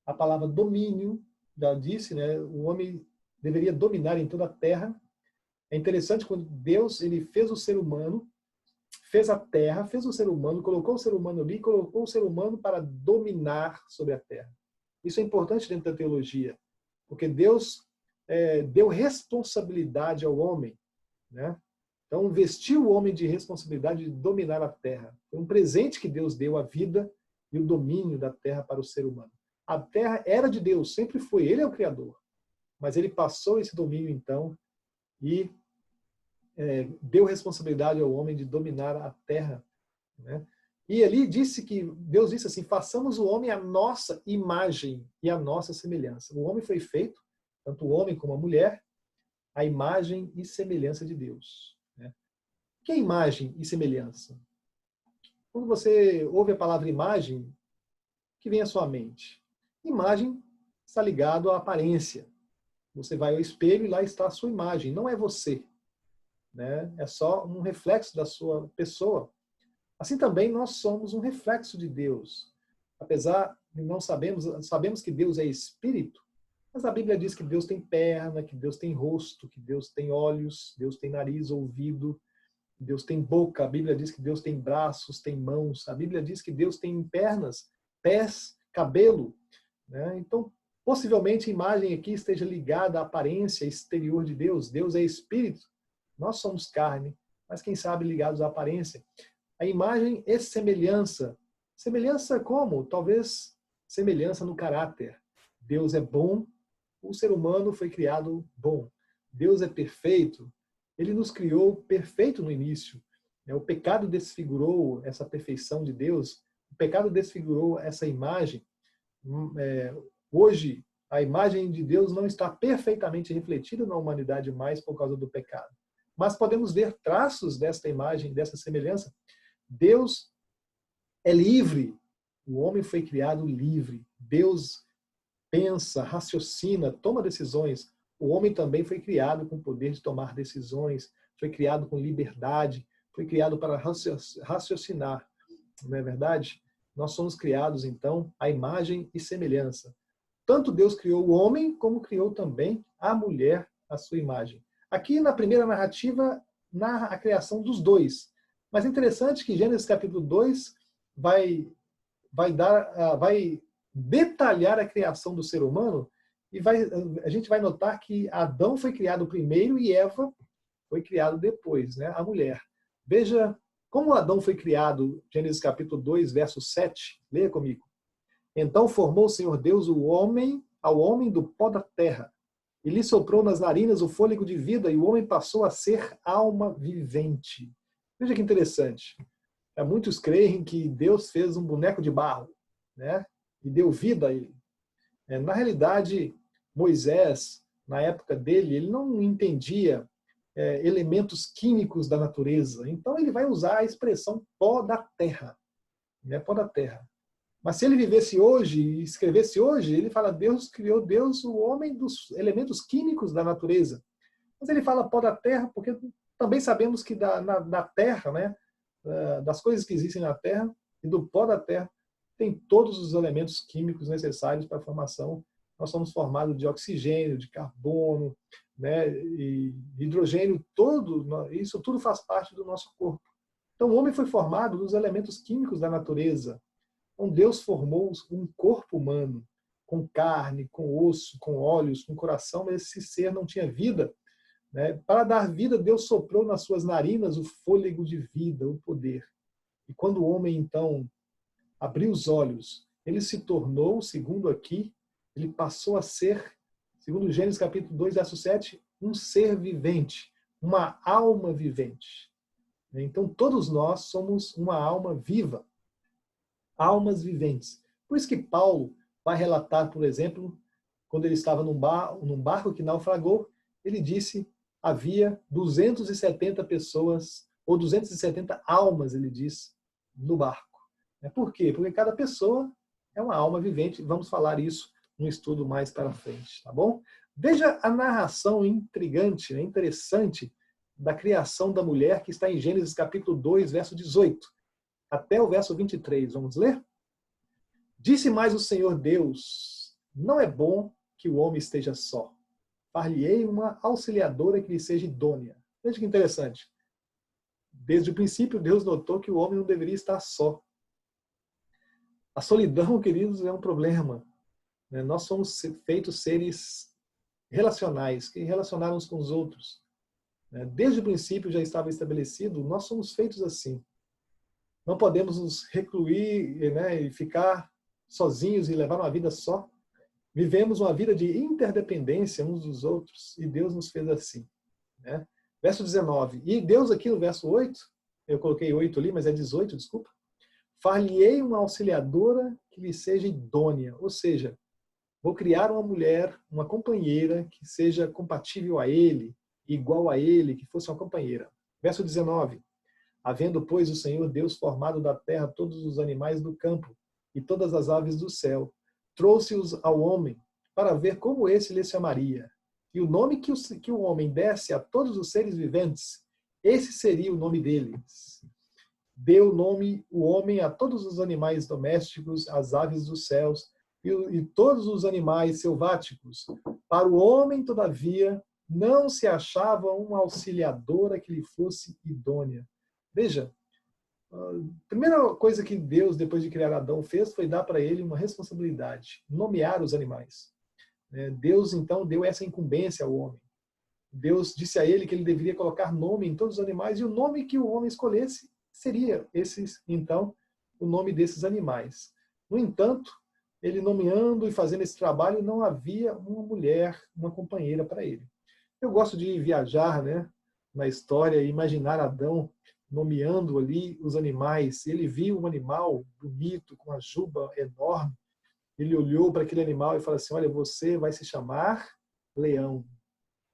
a palavra domínio, já disse, né, o homem deveria dominar em toda a terra. É interessante quando Deus ele fez o ser humano, fez a terra, fez o ser humano, colocou o ser humano ali, colocou o ser humano para dominar sobre a terra. Isso é importante dentro da teologia, porque Deus deu responsabilidade ao homem, né? Então, vestiu o homem de responsabilidade de dominar a terra. Foi um presente que Deus deu, a vida e o domínio da terra para o ser humano. A terra era de Deus, sempre foi. Ele é o Criador. Mas ele passou esse domínio, então, e deu responsabilidade ao homem de dominar a terra, né? E ali Deus disse assim, façamos o homem à nossa imagem e à nossa semelhança. O homem foi feito, tanto o homem como a mulher, a imagem e semelhança de Deus. O que é imagem e semelhança? Quando você ouve a palavra imagem, o que vem à sua mente? Imagem está ligado à aparência. Você vai ao espelho e lá está a sua imagem, não é você, né? É só um reflexo da sua pessoa. Assim também nós somos um reflexo de Deus. Apesar de não sabemos que Deus é espírito, mas a Bíblia diz que Deus tem perna, que Deus tem rosto, que Deus tem olhos, Deus tem nariz, ouvido, Deus tem boca. A Bíblia diz que Deus tem braços, tem mãos. A Bíblia diz que Deus tem pernas, pés, cabelo, né? Então, possivelmente a imagem aqui esteja ligada à aparência exterior de Deus. Deus é espírito, nós somos carne, mas quem sabe ligados à aparência. A imagem é semelhança. Semelhança como? Talvez semelhança no caráter. Deus é bom, o ser humano foi criado bom. Deus é perfeito, ele nos criou perfeito no início. O pecado desfigurou essa perfeição de Deus, o pecado desfigurou essa imagem. Hoje, a imagem de Deus não está perfeitamente refletida na humanidade mais por causa do pecado. Mas podemos ver traços desta imagem, dessa semelhança. Deus é livre. O homem foi criado livre. Deus pensa, raciocina, toma decisões. O homem também foi criado com o poder de tomar decisões, foi criado com liberdade, foi criado para raciocinar. Não é verdade? Nós somos criados, então, à imagem e semelhança. Tanto Deus criou o homem, como criou também a mulher à sua imagem. Aqui na primeira narrativa, narra a criação dos dois. Mas é interessante que Gênesis capítulo 2 vai detalhar a criação do ser humano e a gente vai notar que Adão foi criado primeiro e Eva foi criado depois, né? A mulher. Veja como Adão foi criado, Gênesis capítulo 2, verso 7. Leia comigo. Então formou o Senhor Deus ao homem do pó da terra, e lhe soprou nas narinas o fôlego de vida, e o homem passou a ser alma vivente. Veja que interessante. Muitos creem que Deus fez um boneco de barro, né? E deu vida a ele. Na realidade, Moisés, na época dele, ele não entendia elementos químicos da natureza. Então ele vai usar a expressão pó da terra, né? Pó da terra. Mas se ele vivesse hoje e escrevesse hoje, ele fala Deus criou o homem dos elementos químicos da natureza. Mas ele fala pó da terra porque também sabemos que na terra, né, das coisas que existem na terra e do pó da terra, tem todos os elementos químicos necessários para a formação. Nós somos formados de oxigênio, de carbono, né, e hidrogênio, isso tudo faz parte do nosso corpo. Então o homem foi formado dos elementos químicos da natureza. Então Deus formou um corpo humano, com carne, com osso, com olhos, com coração, mas esse ser não tinha vida, né? Para dar vida, Deus soprou nas suas narinas o fôlego de vida, o poder. E quando o homem, então, abriu os olhos, ele se tornou, segundo aqui, ele passou a ser, segundo Gênesis capítulo 2, verso 7, um ser vivente, uma alma vivente. Então todos nós somos uma alma viva, almas viventes. Por isso que Paulo vai relatar, por exemplo, quando ele estava num barco que naufragou, ele disse havia 270 pessoas, ou 270 almas, ele diz, no barco. Por quê? Porque cada pessoa é uma alma vivente. Vamos falar isso no estudo mais para frente, tá bom? Veja a narração intrigante, né, interessante, da criação da mulher que está em Gênesis capítulo 2, verso 18, até o verso 23. Vamos ler? Disse mais o Senhor Deus, não é bom que o homem esteja só. Far-lhe-ei uma auxiliadora que lhe seja idônea. Veja que interessante. Desde o princípio, Deus notou que o homem não deveria estar só. A solidão, queridos, é um problema. Nós somos feitos seres relacionais, que relacionaram uns com os outros. Desde o princípio já estava estabelecido, nós somos feitos assim. Não podemos nos recluir, e ficar sozinhos e levar uma vida só. Vivemos uma vida de interdependência uns dos outros e Deus nos fez assim. Verso 19. E Deus aqui no verso 8, eu coloquei 8 ali, mas é 18, desculpa. Far-lhe-ei uma auxiliadora que lhe seja idônea. Ou seja, vou criar uma mulher, uma companheira que seja compatível a ele, igual a ele, que fosse uma companheira. Verso 19. Havendo, pois, o Senhor Deus formado da terra todos os animais do campo e todas as aves do céu, trouxe-os ao homem para ver como esse lhe chamaria. E o nome que o homem desse a todos os seres viventes, esse seria o nome deles. Deu nome o homem a todos os animais domésticos, às aves dos céus e todos os animais selváticos. Para o homem, todavia, não se achava uma auxiliadora que lhe fosse idônea. Veja, a primeira coisa que Deus, depois de criar Adão, fez foi dar para ele uma responsabilidade, nomear os animais. Deus, então, deu essa incumbência ao homem. Deus disse a ele que ele deveria colocar nome em todos os animais, e o nome que o homem escolhesse seria, então, o nome desses animais. No entanto, ele nomeando e fazendo esse trabalho, não havia uma mulher, uma companheira para ele. Eu gosto de viajar, na história e imaginar Adão nomeando ali os animais. Ele viu um animal bonito, com uma juba enorme. Ele olhou para aquele animal e falou assim, olha, você vai se chamar leão.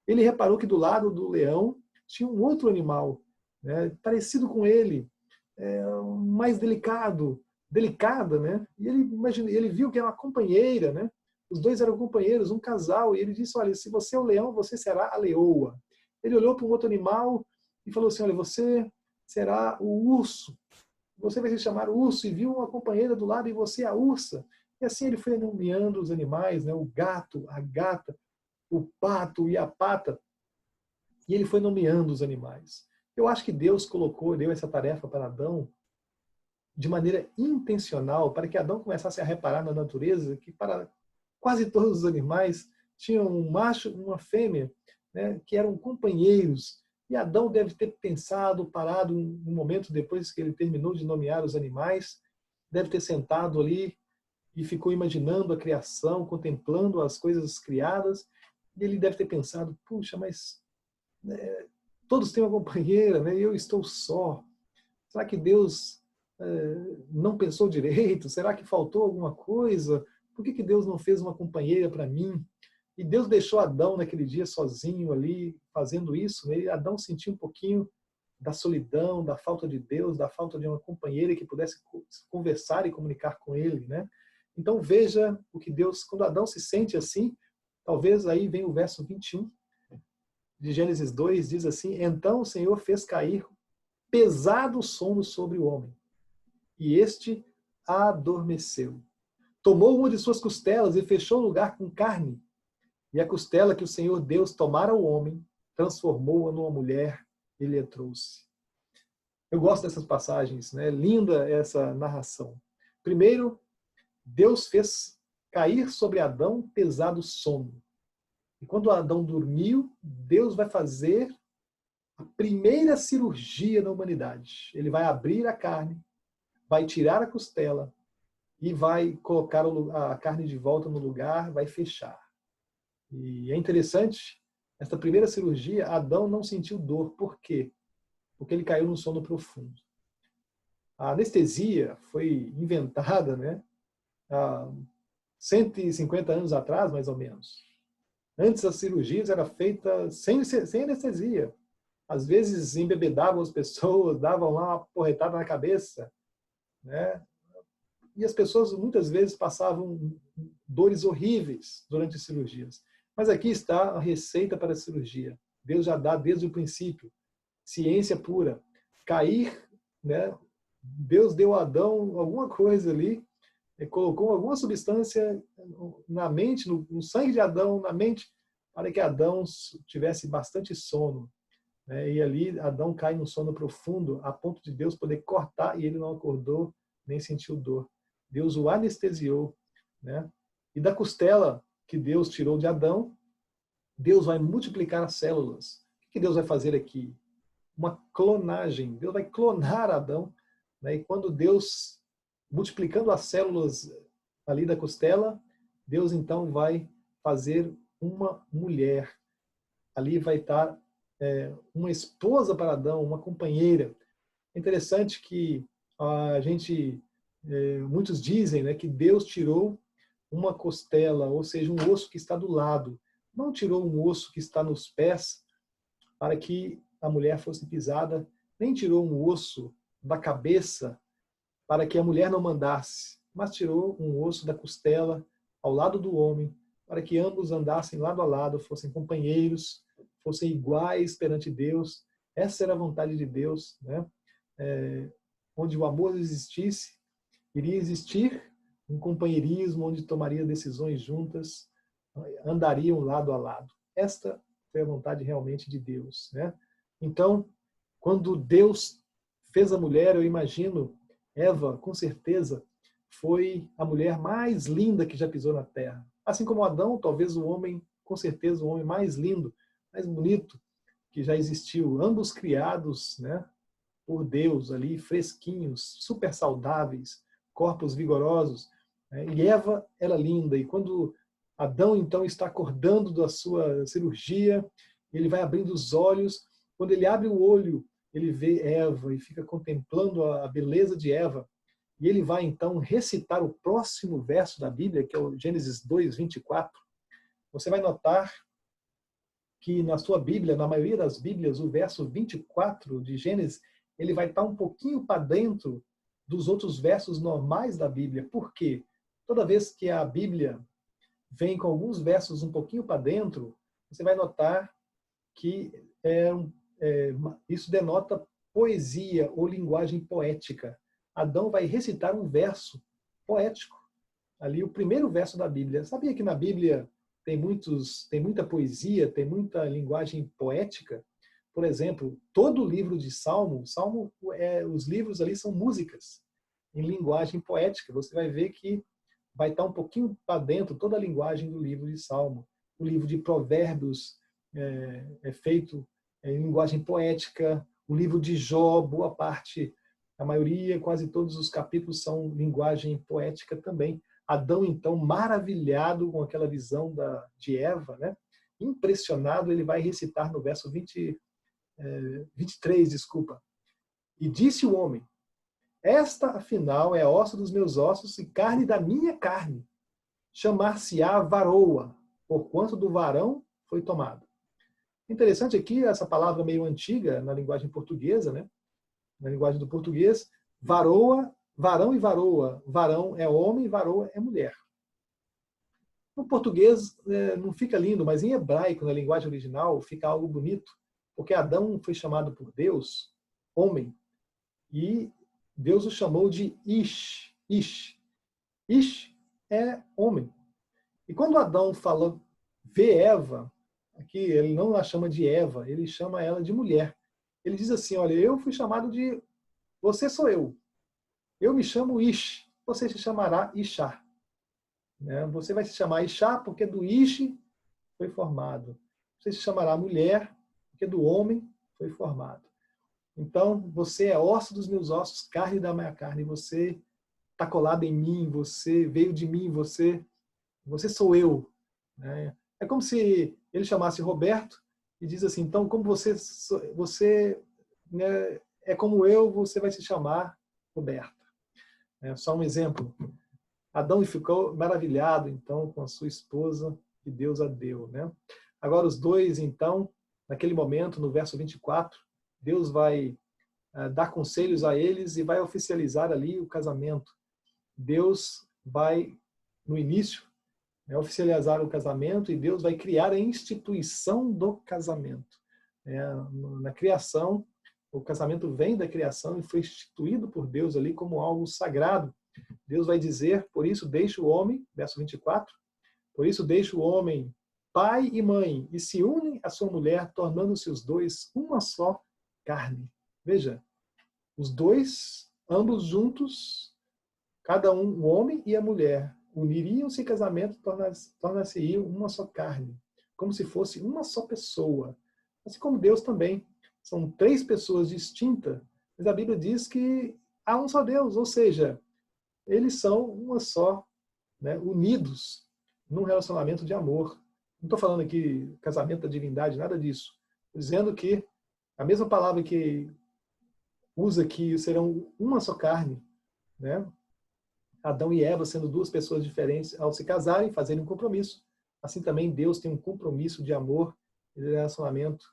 Ele reparou que do lado do leão tinha um outro animal, parecido com ele, mais delicada, e ele viu que era uma companheira, os dois eram companheiros, um casal, e ele disse, olha, se você é o leão, você será a leoa. Ele olhou para um outro animal e falou assim, olha, você será o urso, você vai se chamar urso, e viu uma companheira do lado e você a ursa. E assim ele foi nomeando os animais, o gato, a gata, o pato e a pata, e ele foi nomeando os animais. Eu acho que Deus deu essa tarefa para Adão de maneira intencional, para que Adão começasse a reparar na natureza que para quase todos os animais tinham um macho e uma fêmea, que eram companheiros. E Adão deve ter pensado, parado um momento depois que ele terminou de nomear os animais, deve ter sentado ali e ficou imaginando a criação, contemplando as coisas criadas, e ele deve ter pensado, puxa, mas todos têm uma companheira, e eu estou só. Será que Deus não pensou direito? Será que faltou alguma coisa? Por que Deus não fez uma companheira para mim? E Deus deixou Adão naquele dia sozinho ali, fazendo isso. E Adão sentiu um pouquinho da solidão, da falta de Deus, da falta de uma companheira que pudesse conversar e comunicar com ele. Então veja o que Deus, quando Adão se sente assim, talvez aí vem o verso 21 de Gênesis 2, diz assim, então o Senhor fez cair pesado sono sobre o homem, e este adormeceu. Tomou uma de suas costelas e fechou o lugar com carne. E a costela que o Senhor Deus tomara ao homem, transformou-a numa mulher e lhe trouxe. Eu gosto dessas passagens, linda essa narração. Primeiro, Deus fez cair sobre Adão pesado sono. E quando Adão dormiu, Deus vai fazer a primeira cirurgia da humanidade. Ele vai abrir a carne, vai tirar a costela e vai colocar a carne de volta no lugar, vai fechar. E é interessante, essa primeira cirurgia, Adão não sentiu dor. Por quê? Porque ele caiu num sono profundo. A anestesia foi inventada, há 150 anos atrás, mais ou menos. Antes as cirurgias eram feitas sem anestesia. Às vezes embebedavam as pessoas, davam lá uma porretada na cabeça, E as pessoas muitas vezes passavam dores horríveis durante as cirurgias. Mas aqui está a receita para a cirurgia. Deus já dá desde o princípio. Ciência pura. Cair, Deus deu a Adão alguma coisa ali colocou alguma substância na mente, no sangue de Adão, na mente, para que Adão tivesse bastante sono. Né? E ali Adão cai num sono profundo, a ponto de Deus poder cortar, e ele não acordou, nem sentiu dor. Deus o anestesiou. Né? E da costela que Deus tirou de Adão, Deus vai multiplicar as células. O que Deus vai fazer aqui? Uma clonagem. Deus vai clonar Adão. Né? E quando Deus, multiplicando as células ali da costela, Deus então vai fazer uma mulher. Ali vai estar uma esposa para Adão, uma companheira. É interessante que muitos dizem, né, que Deus tirou uma costela, ou seja, um osso que está do lado. Não tirou um osso que está nos pés para que a mulher fosse pisada, nem tirou um osso da cabeça para que a mulher não mandasse, mas tirou um osso da costela ao lado do homem, para que ambos andassem lado a lado, fossem companheiros, fossem iguais perante Deus. Essa era a vontade de Deus, né? Onde o amor existisse, iria existir um companheirismo, onde tomaria decisões juntas, andariam lado a lado. Esta foi a vontade realmente de Deus, né? Então, quando Deus fez a mulher, eu imagino, Eva, com certeza, foi a mulher mais linda que já pisou na terra. Assim como Adão, talvez o homem, com certeza, o homem mais lindo, mais bonito que já existiu. Ambos criados, né, por Deus ali, fresquinhos, super saudáveis, corpos vigorosos. Né? E Eva era linda. E quando Adão, então, está acordando da sua cirurgia, ele vai abrindo os olhos. Quando ele abre o olho, ele vê Eva e fica contemplando a beleza de Eva. E ele vai, então, recitar o próximo verso da Bíblia, que é o Gênesis 2, 24. Você vai notar que na sua Bíblia, na maioria das Bíblias, o verso 24 de Gênesis, ele vai estar um pouquinho para dentro dos outros versos normais da Bíblia. Por quê? Toda vez que a Bíblia vem com alguns versos um pouquinho para dentro, você vai notar que isso denota poesia ou linguagem poética. Adão vai recitar um verso poético. Ali, o primeiro verso da Bíblia. Sabia que na Bíblia tem muita poesia, tem muita linguagem poética? Por exemplo, todo o livro de os livros ali são músicas em linguagem poética. Você vai ver que vai estar um pouquinho para dentro toda a linguagem do livro de Salmo. O livro de Provérbios é feito em linguagem poética. O livro de Jó, boa parte, a maioria, quase todos os capítulos são linguagem poética também. Adão, então, maravilhado com aquela visão de Eva, né? Impressionado, ele vai recitar no verso 23, desculpa. E disse o homem: esta, afinal, é osso dos meus ossos e carne da minha carne. Chamar-se-á varoa, porquanto do varão foi tomado. Interessante aqui, essa palavra meio antiga na linguagem portuguesa, né? Na linguagem do português, varoa, varão e varoa. Varão é homem, varoa é mulher. No português não fica lindo, mas em hebraico, na linguagem original, fica algo bonito, porque Adão foi chamado por Deus, homem, e Deus o chamou de Ish. Ish. Ish é homem. E quando Adão vê Eva, aqui ele não a chama de Eva, ele chama ela de mulher. Ele diz assim, olha, eu fui chamado de... Você sou eu. Eu me chamo Ish. Você se chamará Ishá. Você vai se chamar Ishá porque do Ish foi formado. Você se chamará mulher porque do homem foi formado. Então, você é osso dos meus ossos, carne da minha carne. Você está colado em mim, você veio de mim, você sou eu. É como se ele chamasse Roberto e diz assim, então, como você né, é como eu, você vai se chamar Roberto. Só um exemplo. Adão ficou maravilhado, então, com a sua esposa que Deus a deu. Né? Agora, os dois, então, naquele momento, no verso 24, Deus vai dar conselhos a eles e vai oficializar ali o casamento. Deus vai, no início, oficializar o casamento e Deus vai criar a instituição do casamento. Na criação, o casamento vem da criação e foi instituído por Deus ali como algo sagrado. Deus vai dizer, por isso deixa o homem, verso 24, por isso deixa o homem pai e mãe, e se unem à sua mulher, tornando-se os dois uma só carne. Veja, os dois, ambos juntos, cada um, o homem e a mulher, uniriam-se em casamento, tornar-se-iam uma só carne, como se fosse uma só pessoa. Assim como Deus também. São três pessoas distintas, mas a Bíblia diz que há um só Deus, ou seja, eles são uma só, né, unidos num relacionamento de amor. Não estou falando aqui casamento da divindade, nada disso. Estou dizendo que a mesma palavra que usa que serão uma só carne, né? Adão e Eva sendo duas pessoas diferentes ao se casarem, fazerem um compromisso. Assim também Deus tem um compromisso de amor e de relacionamento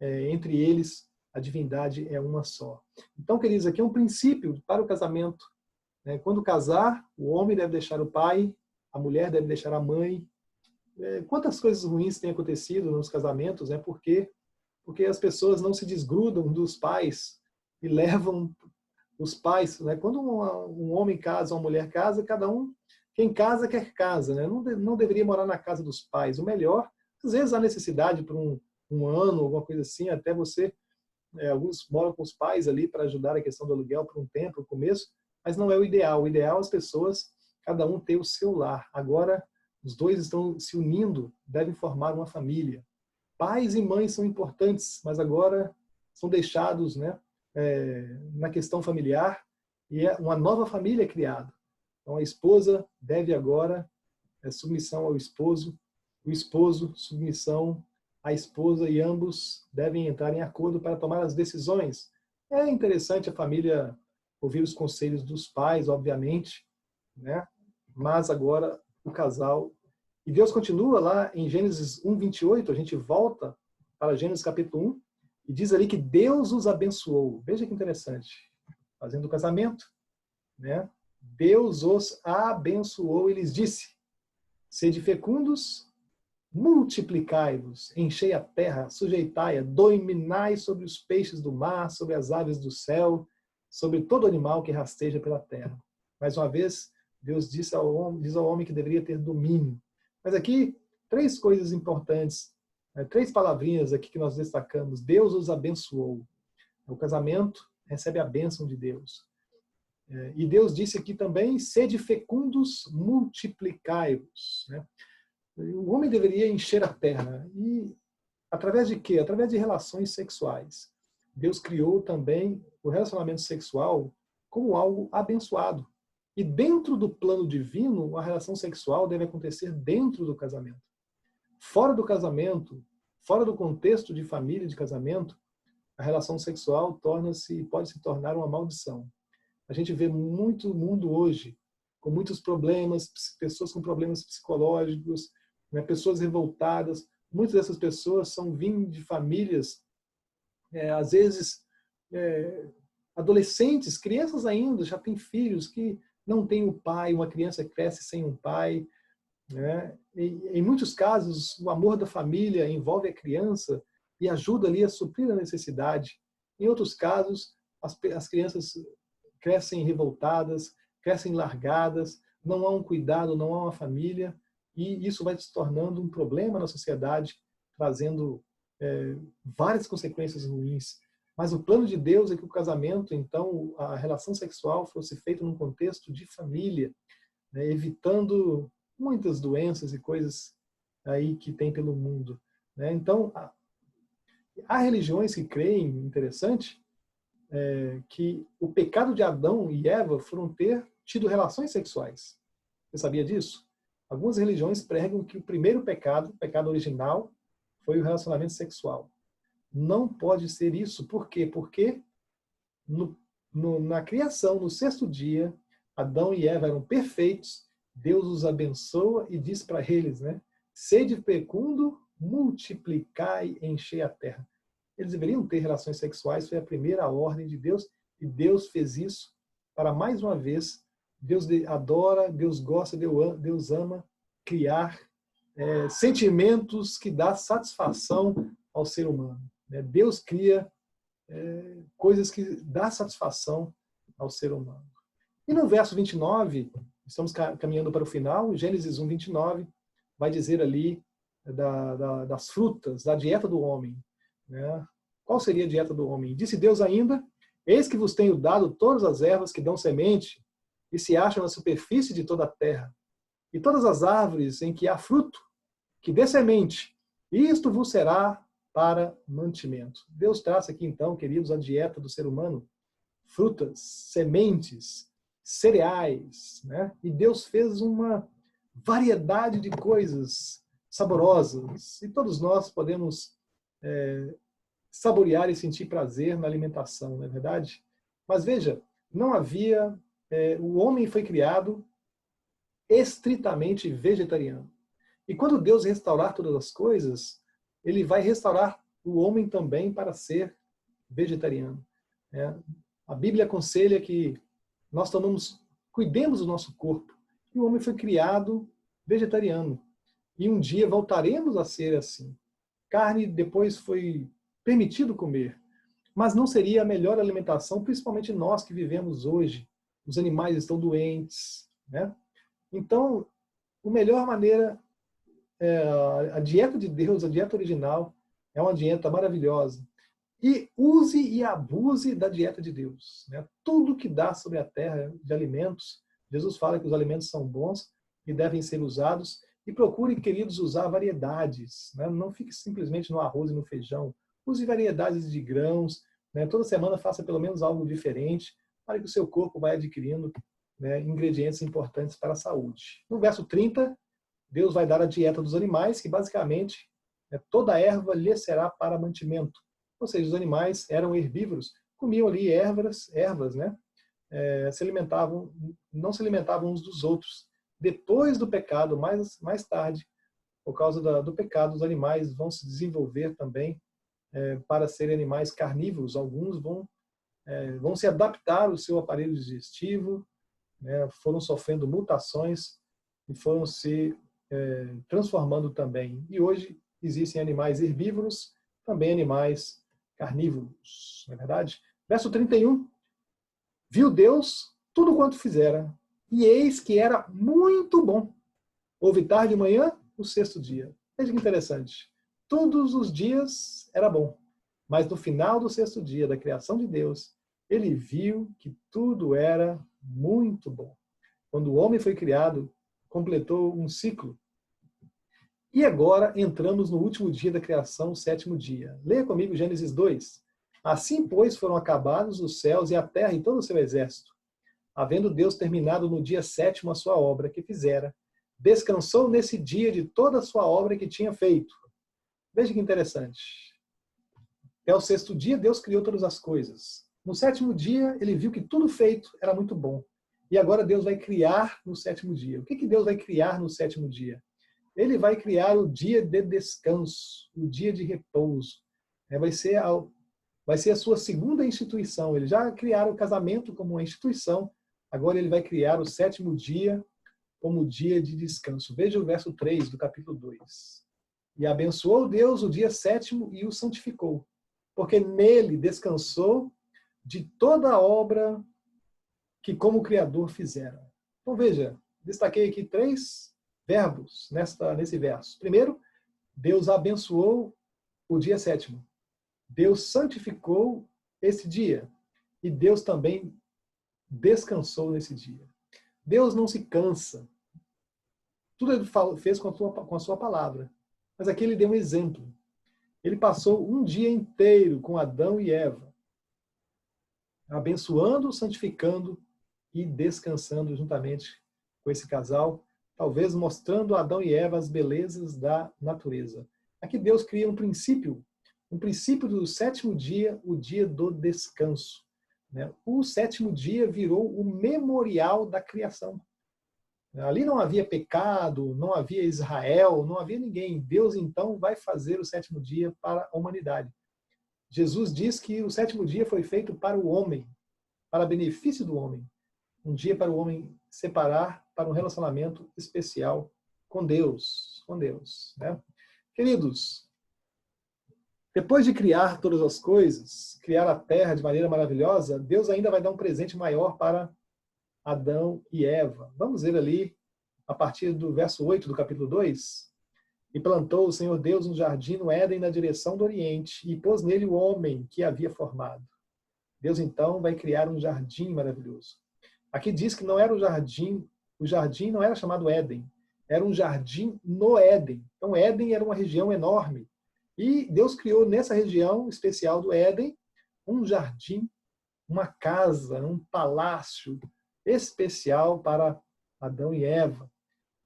entre eles. A divindade é uma só. Então, queridos, aqui é um princípio para o casamento. Né? Quando casar, o homem deve deixar o pai, a mulher deve deixar a mãe. Quantas coisas ruins têm acontecido nos casamentos, né? Porque as pessoas não se desgrudam dos pais e levam os pais, né? Quando um homem casa, uma mulher casa, cada um, quem casa quer casa, né? Não deveria morar na casa dos pais. O melhor, às vezes há necessidade por um ano, alguma coisa assim, até você, alguns moram com os pais ali para ajudar a questão do aluguel por um tempo, no começo, mas não é o ideal. O ideal é as pessoas, cada um ter o seu lar. Agora, os dois estão se unindo, devem formar uma família. Pais e mães são importantes, mas agora são deixados, né, na questão familiar, e uma nova família é criada. Então a esposa deve agora submissão ao esposo, o esposo submissão à esposa, e ambos devem entrar em acordo para tomar as decisões. É interessante a família ouvir os conselhos dos pais, obviamente, né? Mas agora o casal. E Deus continua lá em Gênesis 1:28, a gente volta para Gênesis capítulo 1, e diz ali que Deus os abençoou. Veja que interessante. Fazendo o casamento, né? Deus os abençoou e lhes disse: sede fecundos, multiplicai-vos, enchei a terra, sujeitai-a, dominai sobre os peixes do mar, sobre as aves do céu, sobre todo animal que rasteja pela terra. Mais uma vez, Deus diz ao homem que deveria ter domínio. Mas aqui, três coisas importantes, três palavrinhas aqui que nós destacamos. Deus os abençoou. O casamento recebe a bênção de Deus. E Deus disse aqui também: sede fecundos, multiplicai-vos. O homem deveria encher a terra. E através de quê? Através de relações sexuais. Deus criou também o relacionamento sexual como algo abençoado. E dentro do plano divino, a relação sexual deve acontecer dentro do casamento. Fora do casamento, fora do contexto de família de casamento, a relação sexual pode se tornar uma maldição. A gente vê muito mundo hoje com muitos problemas, pessoas com problemas psicológicos, né, pessoas revoltadas. Muitas dessas pessoas são vindas de famílias, às vezes, adolescentes, crianças ainda, já têm filhos que não têm o pai, uma criança cresce sem um pai. Né? Em muitos casos, o amor da família envolve a criança e ajuda ali a suprir a necessidade. Em outros casos, as crianças crescem revoltadas, crescem largadas, não há um cuidado, não há uma família, e isso vai se tornando um problema na sociedade, trazendo várias consequências ruins. Mas o plano de Deus é que o casamento, então, a relação sexual fosse feita num contexto de família, né, evitando muitas doenças e coisas aí que tem pelo mundo. Né? Então, há religiões que creem, interessante, que o pecado de Adão e Eva foram ter tido relações sexuais. Você sabia disso? Algumas religiões pregam que o primeiro pecado, o pecado original, foi o relacionamento sexual. Não pode ser isso. Por quê? Porque na criação, no sexto dia, Adão e Eva eram perfeitos, Deus os abençoa e diz para eles, né? Sede fecundo, multiplicai, enchei a terra. Eles deveriam ter relações sexuais, foi a primeira ordem de Deus, e Deus fez isso para, mais uma vez, Deus adora, Deus gosta, Deus ama criar sentimentos que dão satisfação ao ser humano. Né? Deus cria coisas que dão satisfação ao ser humano. E no verso 29, estamos caminhando para o final, Gênesis 1, 29, vai dizer ali das frutas, da dieta do homem. Né? Qual seria a dieta do homem? Disse Deus ainda, eis que vos tenho dado todas as ervas que dão semente e se acham na superfície de toda a terra, e todas as árvores em que há fruto, que dê semente, isto vos será para mantimento. Deus traça aqui então, queridos, a dieta do ser humano, frutas, sementes, cereais, né? E Deus fez uma variedade de coisas saborosas, e todos nós podemos saborear e sentir prazer na alimentação, não é verdade? Mas veja, não havia, o homem foi criado estritamente vegetariano. E quando Deus restaurar todas as coisas, ele vai restaurar o homem também para ser vegetariano. A Bíblia aconselha que nós cuidemos do nosso corpo. E o homem foi criado vegetariano. E um dia voltaremos a ser assim. Carne depois foi permitido comer, mas não seria a melhor alimentação, principalmente nós que vivemos hoje. Os animais estão doentes, né? Então, a melhor maneira, a dieta de Deus, a dieta original, é uma dieta maravilhosa. E use e abuse da dieta de Deus. Né? Tudo que dá sobre a terra de alimentos, Jesus fala que os alimentos são bons e devem ser usados. E procure, queridos, usar variedades. Né? Não fique simplesmente no arroz e no feijão. Use variedades de grãos. Né? Toda semana faça pelo menos algo diferente para que o seu corpo vá adquirindo, né, ingredientes importantes para a saúde. No verso 30, Deus vai dar a dieta dos animais, que basicamente toda erva lhe será para mantimento. Ou seja, os animais eram herbívoros, comiam ali ervas, né? Não se alimentavam uns dos outros. Depois do pecado, mais tarde, por causa do pecado, os animais vão se desenvolver também para serem animais carnívoros. Alguns vão se adaptar ao seu aparelho digestivo, né? Foram sofrendo mutações e foram se transformando também. E hoje existem animais herbívoros, também animais carnívoros, não é verdade? Verso 31. Viu Deus tudo quanto fizera, e eis que era muito bom. Houve tarde e manhã, o sexto dia. Veja que interessante. Todos os dias era bom, mas no final do sexto dia da criação de Deus, ele viu que tudo era muito bom. Quando o homem foi criado, completou um ciclo. E agora entramos no último dia da criação, o sétimo dia. Leia comigo Gênesis 2. Assim, pois, foram acabados os céus e a terra e todo o seu exército. Havendo Deus terminado no dia sétimo a sua obra que fizera, descansou nesse dia de toda a sua obra que tinha feito. Veja que interessante. Até o sexto dia, Deus criou todas as coisas. No sétimo dia, ele viu que tudo feito era muito bom. E agora Deus vai criar no sétimo dia. O que Deus vai criar no sétimo dia? Ele vai criar o dia de descanso, o dia de repouso. Vai ser a sua segunda instituição. Eles já criaram o casamento como uma instituição, agora ele vai criar o sétimo dia como dia de descanso. Veja o verso 3 do capítulo 2. E abençoou Deus o dia sétimo e o santificou, porque nele descansou de toda a obra que como Criador fizera. Então veja, destaquei aqui 3 verbos nesse verso. Primeiro, Deus abençoou o dia sétimo. Deus santificou esse dia. E Deus também descansou nesse dia. Deus não se cansa. Tudo ele fez com a sua palavra. Mas aqui ele deu um exemplo. Ele passou um dia inteiro com Adão e Eva, abençoando, santificando e descansando juntamente com esse casal, talvez mostrando a Adão e Eva as belezas da natureza. Aqui Deus cria um princípio do sétimo dia, o dia do descanso. O sétimo dia virou o memorial da criação. Ali não havia pecado, não havia Israel, não havia ninguém. Deus, então, vai fazer o sétimo dia para a humanidade. Jesus diz que o sétimo dia foi feito para o homem, para benefício do homem. Um dia para o homem separar para um relacionamento especial com Deus. Né? Queridos, depois de criar todas as coisas, criar a terra de maneira maravilhosa, Deus ainda vai dar um presente maior para Adão e Eva. Vamos ver ali, a partir do verso 8 do capítulo 2. E plantou o Senhor Deus um jardim no Éden na direção do Oriente, e pôs nele o homem que havia formado. Deus então vai criar um jardim maravilhoso. Aqui diz que não era o jardim não era chamado Éden, era um jardim no Éden. Então Éden era uma região enorme. E Deus criou nessa região especial do Éden um jardim, uma casa, um palácio especial para Adão e Eva.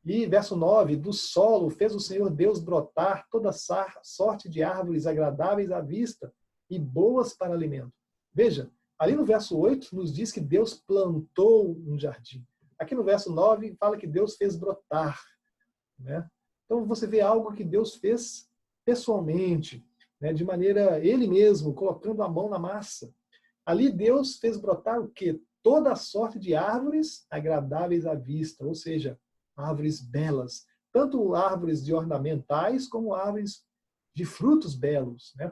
E verso 9, do solo fez o Senhor Deus brotar toda sorte de árvores agradáveis à vista e boas para alimento. Veja, ali no verso 8 nos diz que Deus plantou um jardim. Aqui no verso 9 fala que Deus fez brotar. Né? Então você vê algo que Deus fez pessoalmente, né? De maneira ele mesmo, colocando a mão na massa. Ali Deus fez brotar o quê? Toda sorte de árvores agradáveis à vista, ou seja, árvores belas, tanto árvores de ornamentais como árvores de frutos belos, né?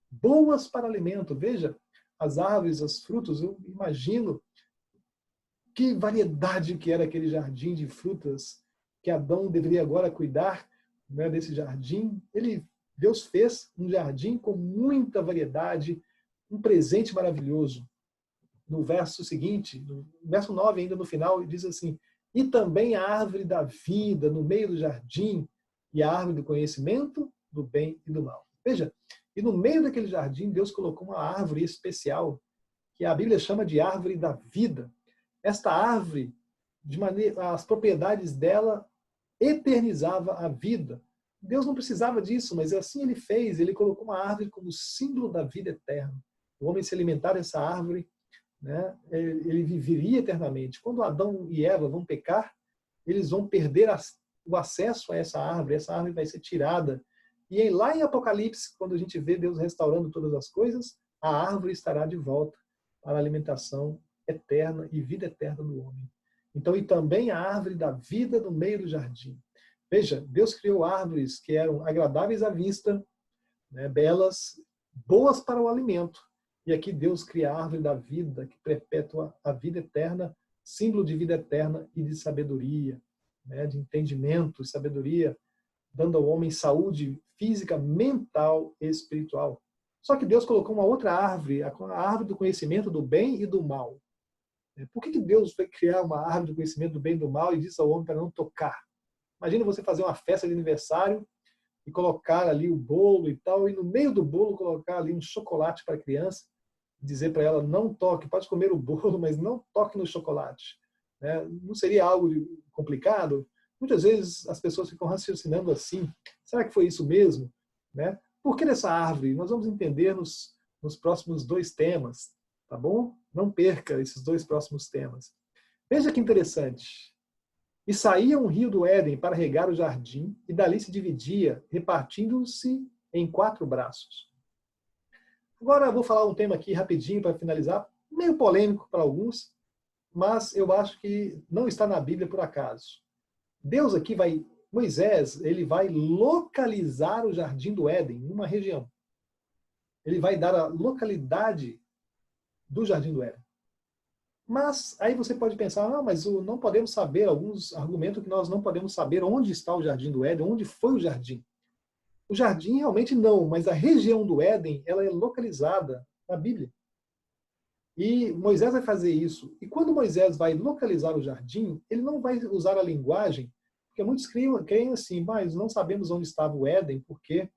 Boas para alimento. Veja, as árvores, os frutos, eu imagino que variedade que era aquele jardim de frutas que Adão deveria agora cuidar, né, desse jardim. Deus fez um jardim com muita variedade, um presente maravilhoso. No verso seguinte, no verso 9 ainda no final, ele diz assim, e também a árvore da vida no meio do jardim, e a árvore do conhecimento do bem e do mal. Veja, e no meio daquele jardim, Deus colocou uma árvore especial, que a Bíblia chama de árvore da vida. Esta árvore, as propriedades dela eternizava a vida. Deus não precisava disso, mas assim ele fez. Ele colocou uma árvore como símbolo da vida eterna. O homem se alimentar dessa árvore, né, ele viveria eternamente. Quando Adão e Eva vão pecar, eles vão perder o acesso a essa árvore vai ser tirada. E lá em Apocalipse, quando a gente vê Deus restaurando todas as coisas, a árvore estará de volta para a alimentação eterna e vida eterna do homem. Então, e também a árvore da vida no meio do jardim. Veja, Deus criou árvores que eram agradáveis à vista, né, belas, boas para o alimento. E aqui Deus cria a árvore da vida, que perpetua a vida eterna, símbolo de vida eterna e de sabedoria, né, de entendimento e sabedoria, dando ao homem saúde física, mental e espiritual. Só que Deus colocou uma outra árvore, a árvore do conhecimento do bem e do mal. Por que Deus foi criar uma árvore do conhecimento do bem e do mal e disse ao homem para não tocar? Imagina você fazer uma festa de aniversário e colocar ali o bolo e tal, e no meio do bolo colocar ali um chocolate para a criança, dizer para ela, não toque, pode comer o bolo, mas não toque no chocolate. Não seria algo complicado? Muitas vezes as pessoas ficam raciocinando assim, será que foi isso mesmo? Por que dessa árvore? Nós vamos entender nos próximos 2 temas, tá bom? Não perca esses 2 próximos temas. Veja que interessante. E saía um rio do Éden para regar o jardim, e dali se dividia, repartindo-se em 4 braços. Agora eu vou falar um tema aqui rapidinho para finalizar, meio polêmico para alguns, mas eu acho que não está na Bíblia por acaso. Deus aqui Moisés, ele vai localizar o jardim do Éden, numa região. Ele vai dar a localidade do jardim do Éden. Mas aí você pode pensar, mas não podemos saber, alguns argumentam que nós não podemos saber onde está o jardim do Éden, onde foi o jardim. O jardim realmente não, mas a região do Éden, ela é localizada na Bíblia. E Moisés vai fazer isso. E quando Moisés vai localizar o jardim, ele não vai usar a linguagem, porque muitos creem assim, mas não sabemos onde estava o Éden, porque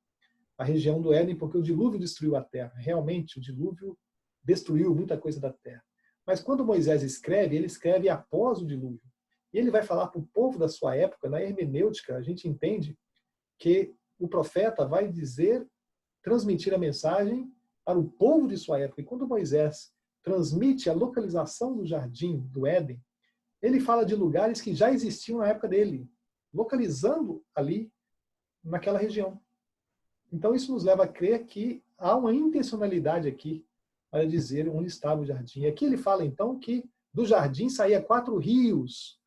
a região do Éden, porque o dilúvio destruiu a terra. Realmente, o dilúvio destruiu muita coisa da terra. Mas quando Moisés escreve, ele escreve após o dilúvio. E ele vai falar para o povo da sua época, na hermenêutica, a gente entende que o profeta vai transmitir a mensagem para o povo de sua época. E quando Moisés transmite a localização do jardim do Éden, ele fala de lugares que já existiam na época dele, localizando ali naquela região. Então isso nos leva a crer que há uma intencionalidade aqui para dizer onde estava o jardim. E aqui ele fala então que do jardim saía 4 rios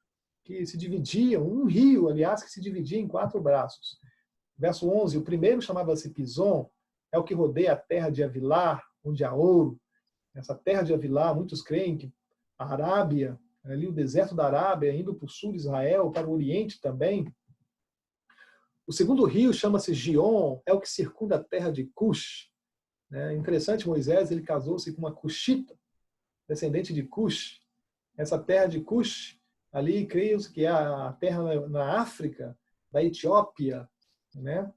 que se dividiam, um rio, aliás, que se dividia em 4 braços. Verso 11, o primeiro chamava-se Pison, é o que rodeia a terra de Avilá, onde há ouro. Essa terra de Avilá, muitos creem que a Arábia ali o deserto da Arábia, indo para o sul de Israel, para o Oriente também. O segundo rio chama-se Gion, é o que circunda a terra de Cush. Interessante, Moisés, ele casou-se com uma cuxita, descendente de Cush. Essa terra de Cush, ali, creio que é a terra na África, da Etiópia, né?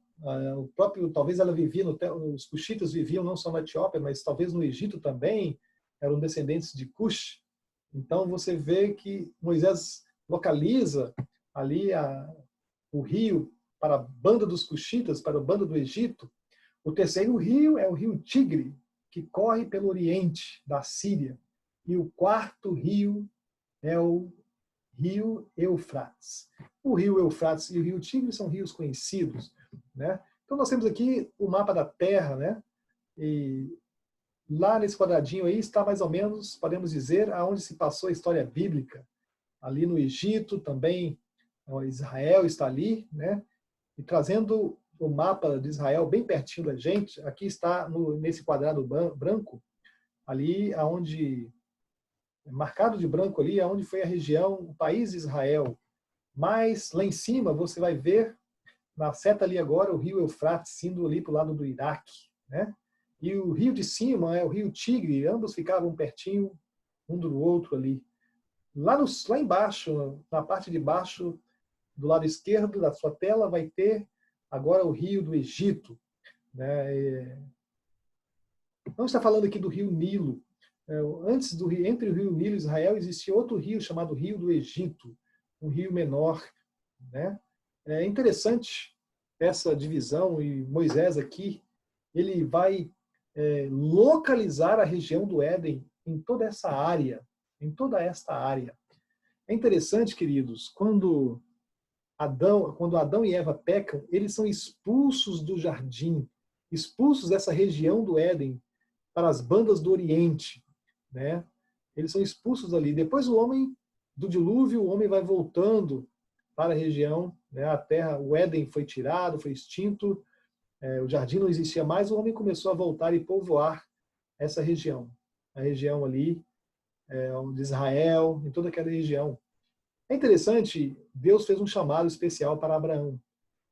O próprio, talvez ela vivia, os cuxitas viviam não só na Etiópia, mas talvez no Egito também, eram descendentes de Cush. Então você vê que Moisés localiza ali o rio para a banda dos cuxitas, para a banda do Egito. O terceiro rio é o rio Tigre, que corre pelo oriente da Síria. E o quarto rio é o rio Eufrates. O rio Eufrates e o rio Tigre são rios conhecidos, né? Então nós temos aqui o mapa da Terra, né? E lá nesse quadradinho aí está mais ou menos, podemos dizer, aonde se passou a história bíblica. Ali no Egito também, Israel está ali, né? E trazendo o mapa de Israel bem pertinho da gente, aqui está nesse quadrado branco, ali aonde marcado de branco ali, aonde foi a região, o país de Israel. Mas lá em cima você vai ver, na seta ali agora, o rio Eufrates indo ali para o lado do Iraque, né? E o rio de cima é o rio Tigre, ambos ficavam pertinho um do outro ali. Lá embaixo, na parte de baixo, do lado esquerdo da sua tela, vai ter agora o rio do Egito, né? Não está falando aqui do rio Nilo. Entre o rio Nilo e Israel existia outro rio chamado Rio do Egito, um rio menor, né? É interessante essa divisão, e Moisés aqui, ele vai localizar a região do Éden em toda essa área, em toda esta área. É interessante, queridos, quando Adão e Eva pecam, eles são expulsos do jardim, expulsos dessa região do Éden para as bandas do Oriente, né? Eles são expulsos ali. Depois do dilúvio, o homem vai voltando para a região, né? A terra, o Éden foi tirado, foi extinto, o jardim não existia mais, o homem começou a voltar e povoar essa região, a região ali de Israel, em toda aquela região. É interessante, Deus fez um chamado especial para Abraão.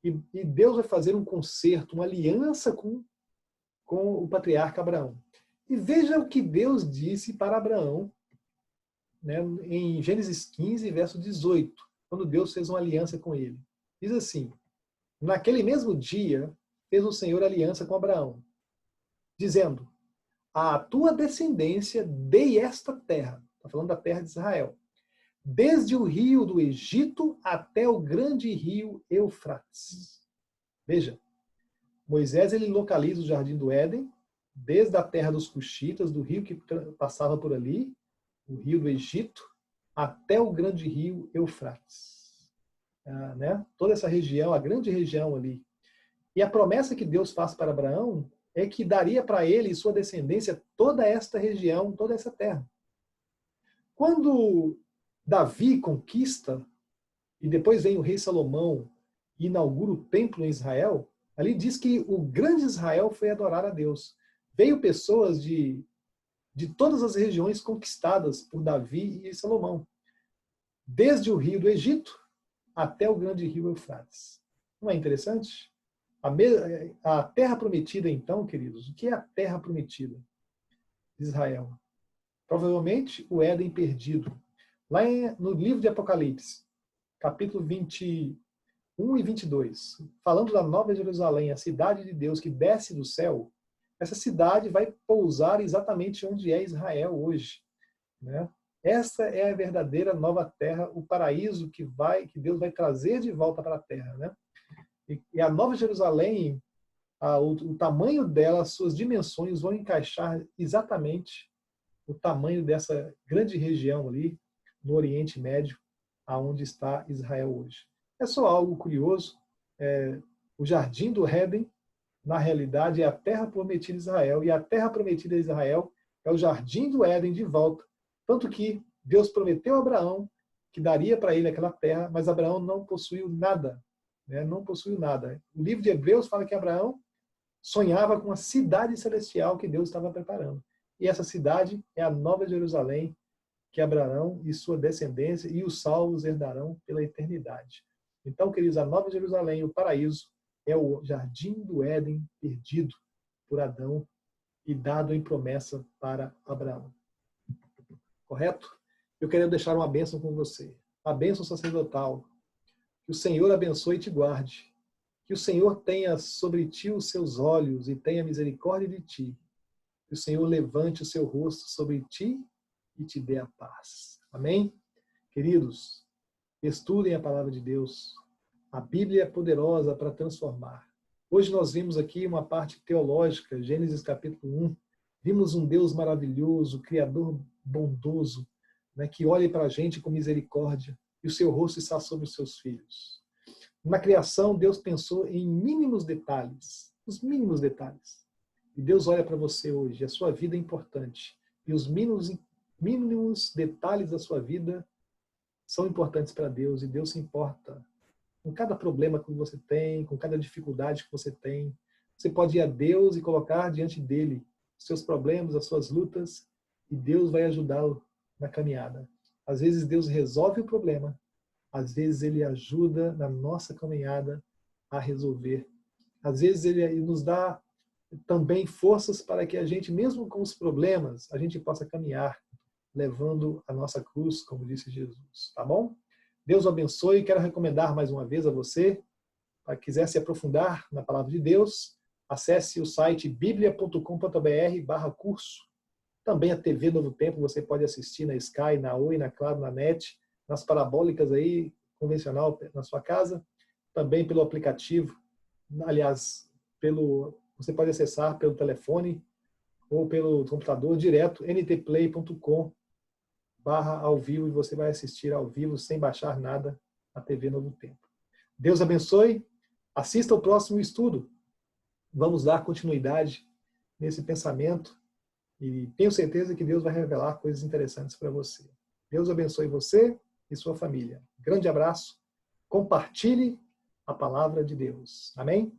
E Deus vai fazer um concerto, uma aliança com o patriarca Abraão. E veja o que Deus disse para Abraão, né, em Gênesis 15, verso 18, quando Deus fez uma aliança com ele. Diz assim: naquele mesmo dia fez o Senhor aliança com Abraão, dizendo: à tua descendência dei esta terra. Está falando da terra de Israel. Desde o rio do Egito até o grande rio Eufrates. Veja, Moisés ele localiza o jardim do Éden, desde a terra dos cuxitas, do rio que passava por ali, o rio do Egito, até o grande rio Eufrates. Né? Toda essa região, a grande região ali. E a promessa que Deus faz para Abraão é que daria para ele e sua descendência toda esta região, toda essa terra. Quando Davi conquista, e depois vem o rei Salomão e inaugura o templo em Israel, ali diz que o grande Israel foi adorar a Deus. Veio pessoas de todas as regiões conquistadas por Davi e Salomão. Desde o rio do Egito até o grande rio Eufrates. Não é interessante? A terra prometida, então, queridos, o que é a terra prometida de Israel? Provavelmente o Éden perdido. Lá no livro de Apocalipse, capítulo 21 e 22, falando da Nova Jerusalém, a cidade de Deus que desce do céu, essa cidade vai pousar exatamente onde é Israel hoje, né? Essa é a verdadeira nova terra, o paraíso que Deus vai trazer de volta para a terra, né? E a Nova Jerusalém, o tamanho dela, as suas dimensões vão encaixar exatamente o tamanho dessa grande região ali no Oriente Médio, aonde está Israel hoje. É só algo curioso. O Jardim do Éden, na realidade, é a terra prometida de Israel, e a terra prometida de Israel é o Jardim do Éden de volta. Tanto que Deus prometeu a Abraão que daria para ele aquela terra, mas Abraão não possuiu nada. Né? Não possuiu nada. O livro de Hebreus fala que Abraão sonhava com a cidade celestial que Deus estava preparando. E essa cidade é a Nova Jerusalém, que Abraão e sua descendência e os salvos herdarão pela eternidade. Então, queridos, a Nova Jerusalém, o paraíso, é o jardim do Éden perdido por Adão e dado em promessa para Abraão. Correto? Eu quero deixar uma bênção com você. A bênção sacerdotal. Que o Senhor abençoe e te guarde. Que o Senhor tenha sobre ti os seus olhos e tenha misericórdia de ti. Que o Senhor levante o seu rosto sobre ti e te dê a paz. Amém? Queridos, estudem a palavra de Deus. A Bíblia é poderosa para transformar. Hoje nós vimos aqui uma parte teológica, Gênesis capítulo 1. Vimos um Deus maravilhoso, Criador bondoso, né, que olha para a gente com misericórdia e o seu rosto está sobre os seus filhos. Na criação, Deus pensou em mínimos detalhes, os mínimos detalhes. E Deus olha para você hoje, a sua vida é importante. E os mínimos detalhes da sua vida são importantes para Deus e Deus se importa com cada problema que você tem, com cada dificuldade que você tem. Você pode ir a Deus e colocar diante dele os seus problemas, as suas lutas, e Deus vai ajudá-lo na caminhada. Às vezes Deus resolve o problema, às vezes Ele ajuda na nossa caminhada a resolver. Às vezes Ele nos dá também forças para que a gente, mesmo com os problemas, a gente possa caminhar, levando a nossa cruz, como disse Jesus. Tá bom? Deus o abençoe. Quero recomendar mais uma vez a você, para quem quiser se aprofundar na palavra de Deus, acesse o site biblia.com.br/curso. Também a TV Novo Tempo você pode assistir na Sky, na Oi, na Claro, na NET, nas parabólicas aí, convencional na sua casa. Também pelo aplicativo, aliás, você pode acessar pelo telefone ou pelo computador direto, ntplay.com/ao vivo, e você vai assistir ao vivo sem baixar nada na TV Novo Tempo. Deus abençoe. Assista ao próximo estudo. Vamos dar continuidade nesse pensamento e tenho certeza que Deus vai revelar coisas interessantes para você. Deus abençoe você e sua família. Grande abraço. Compartilhe a palavra de Deus. Amém?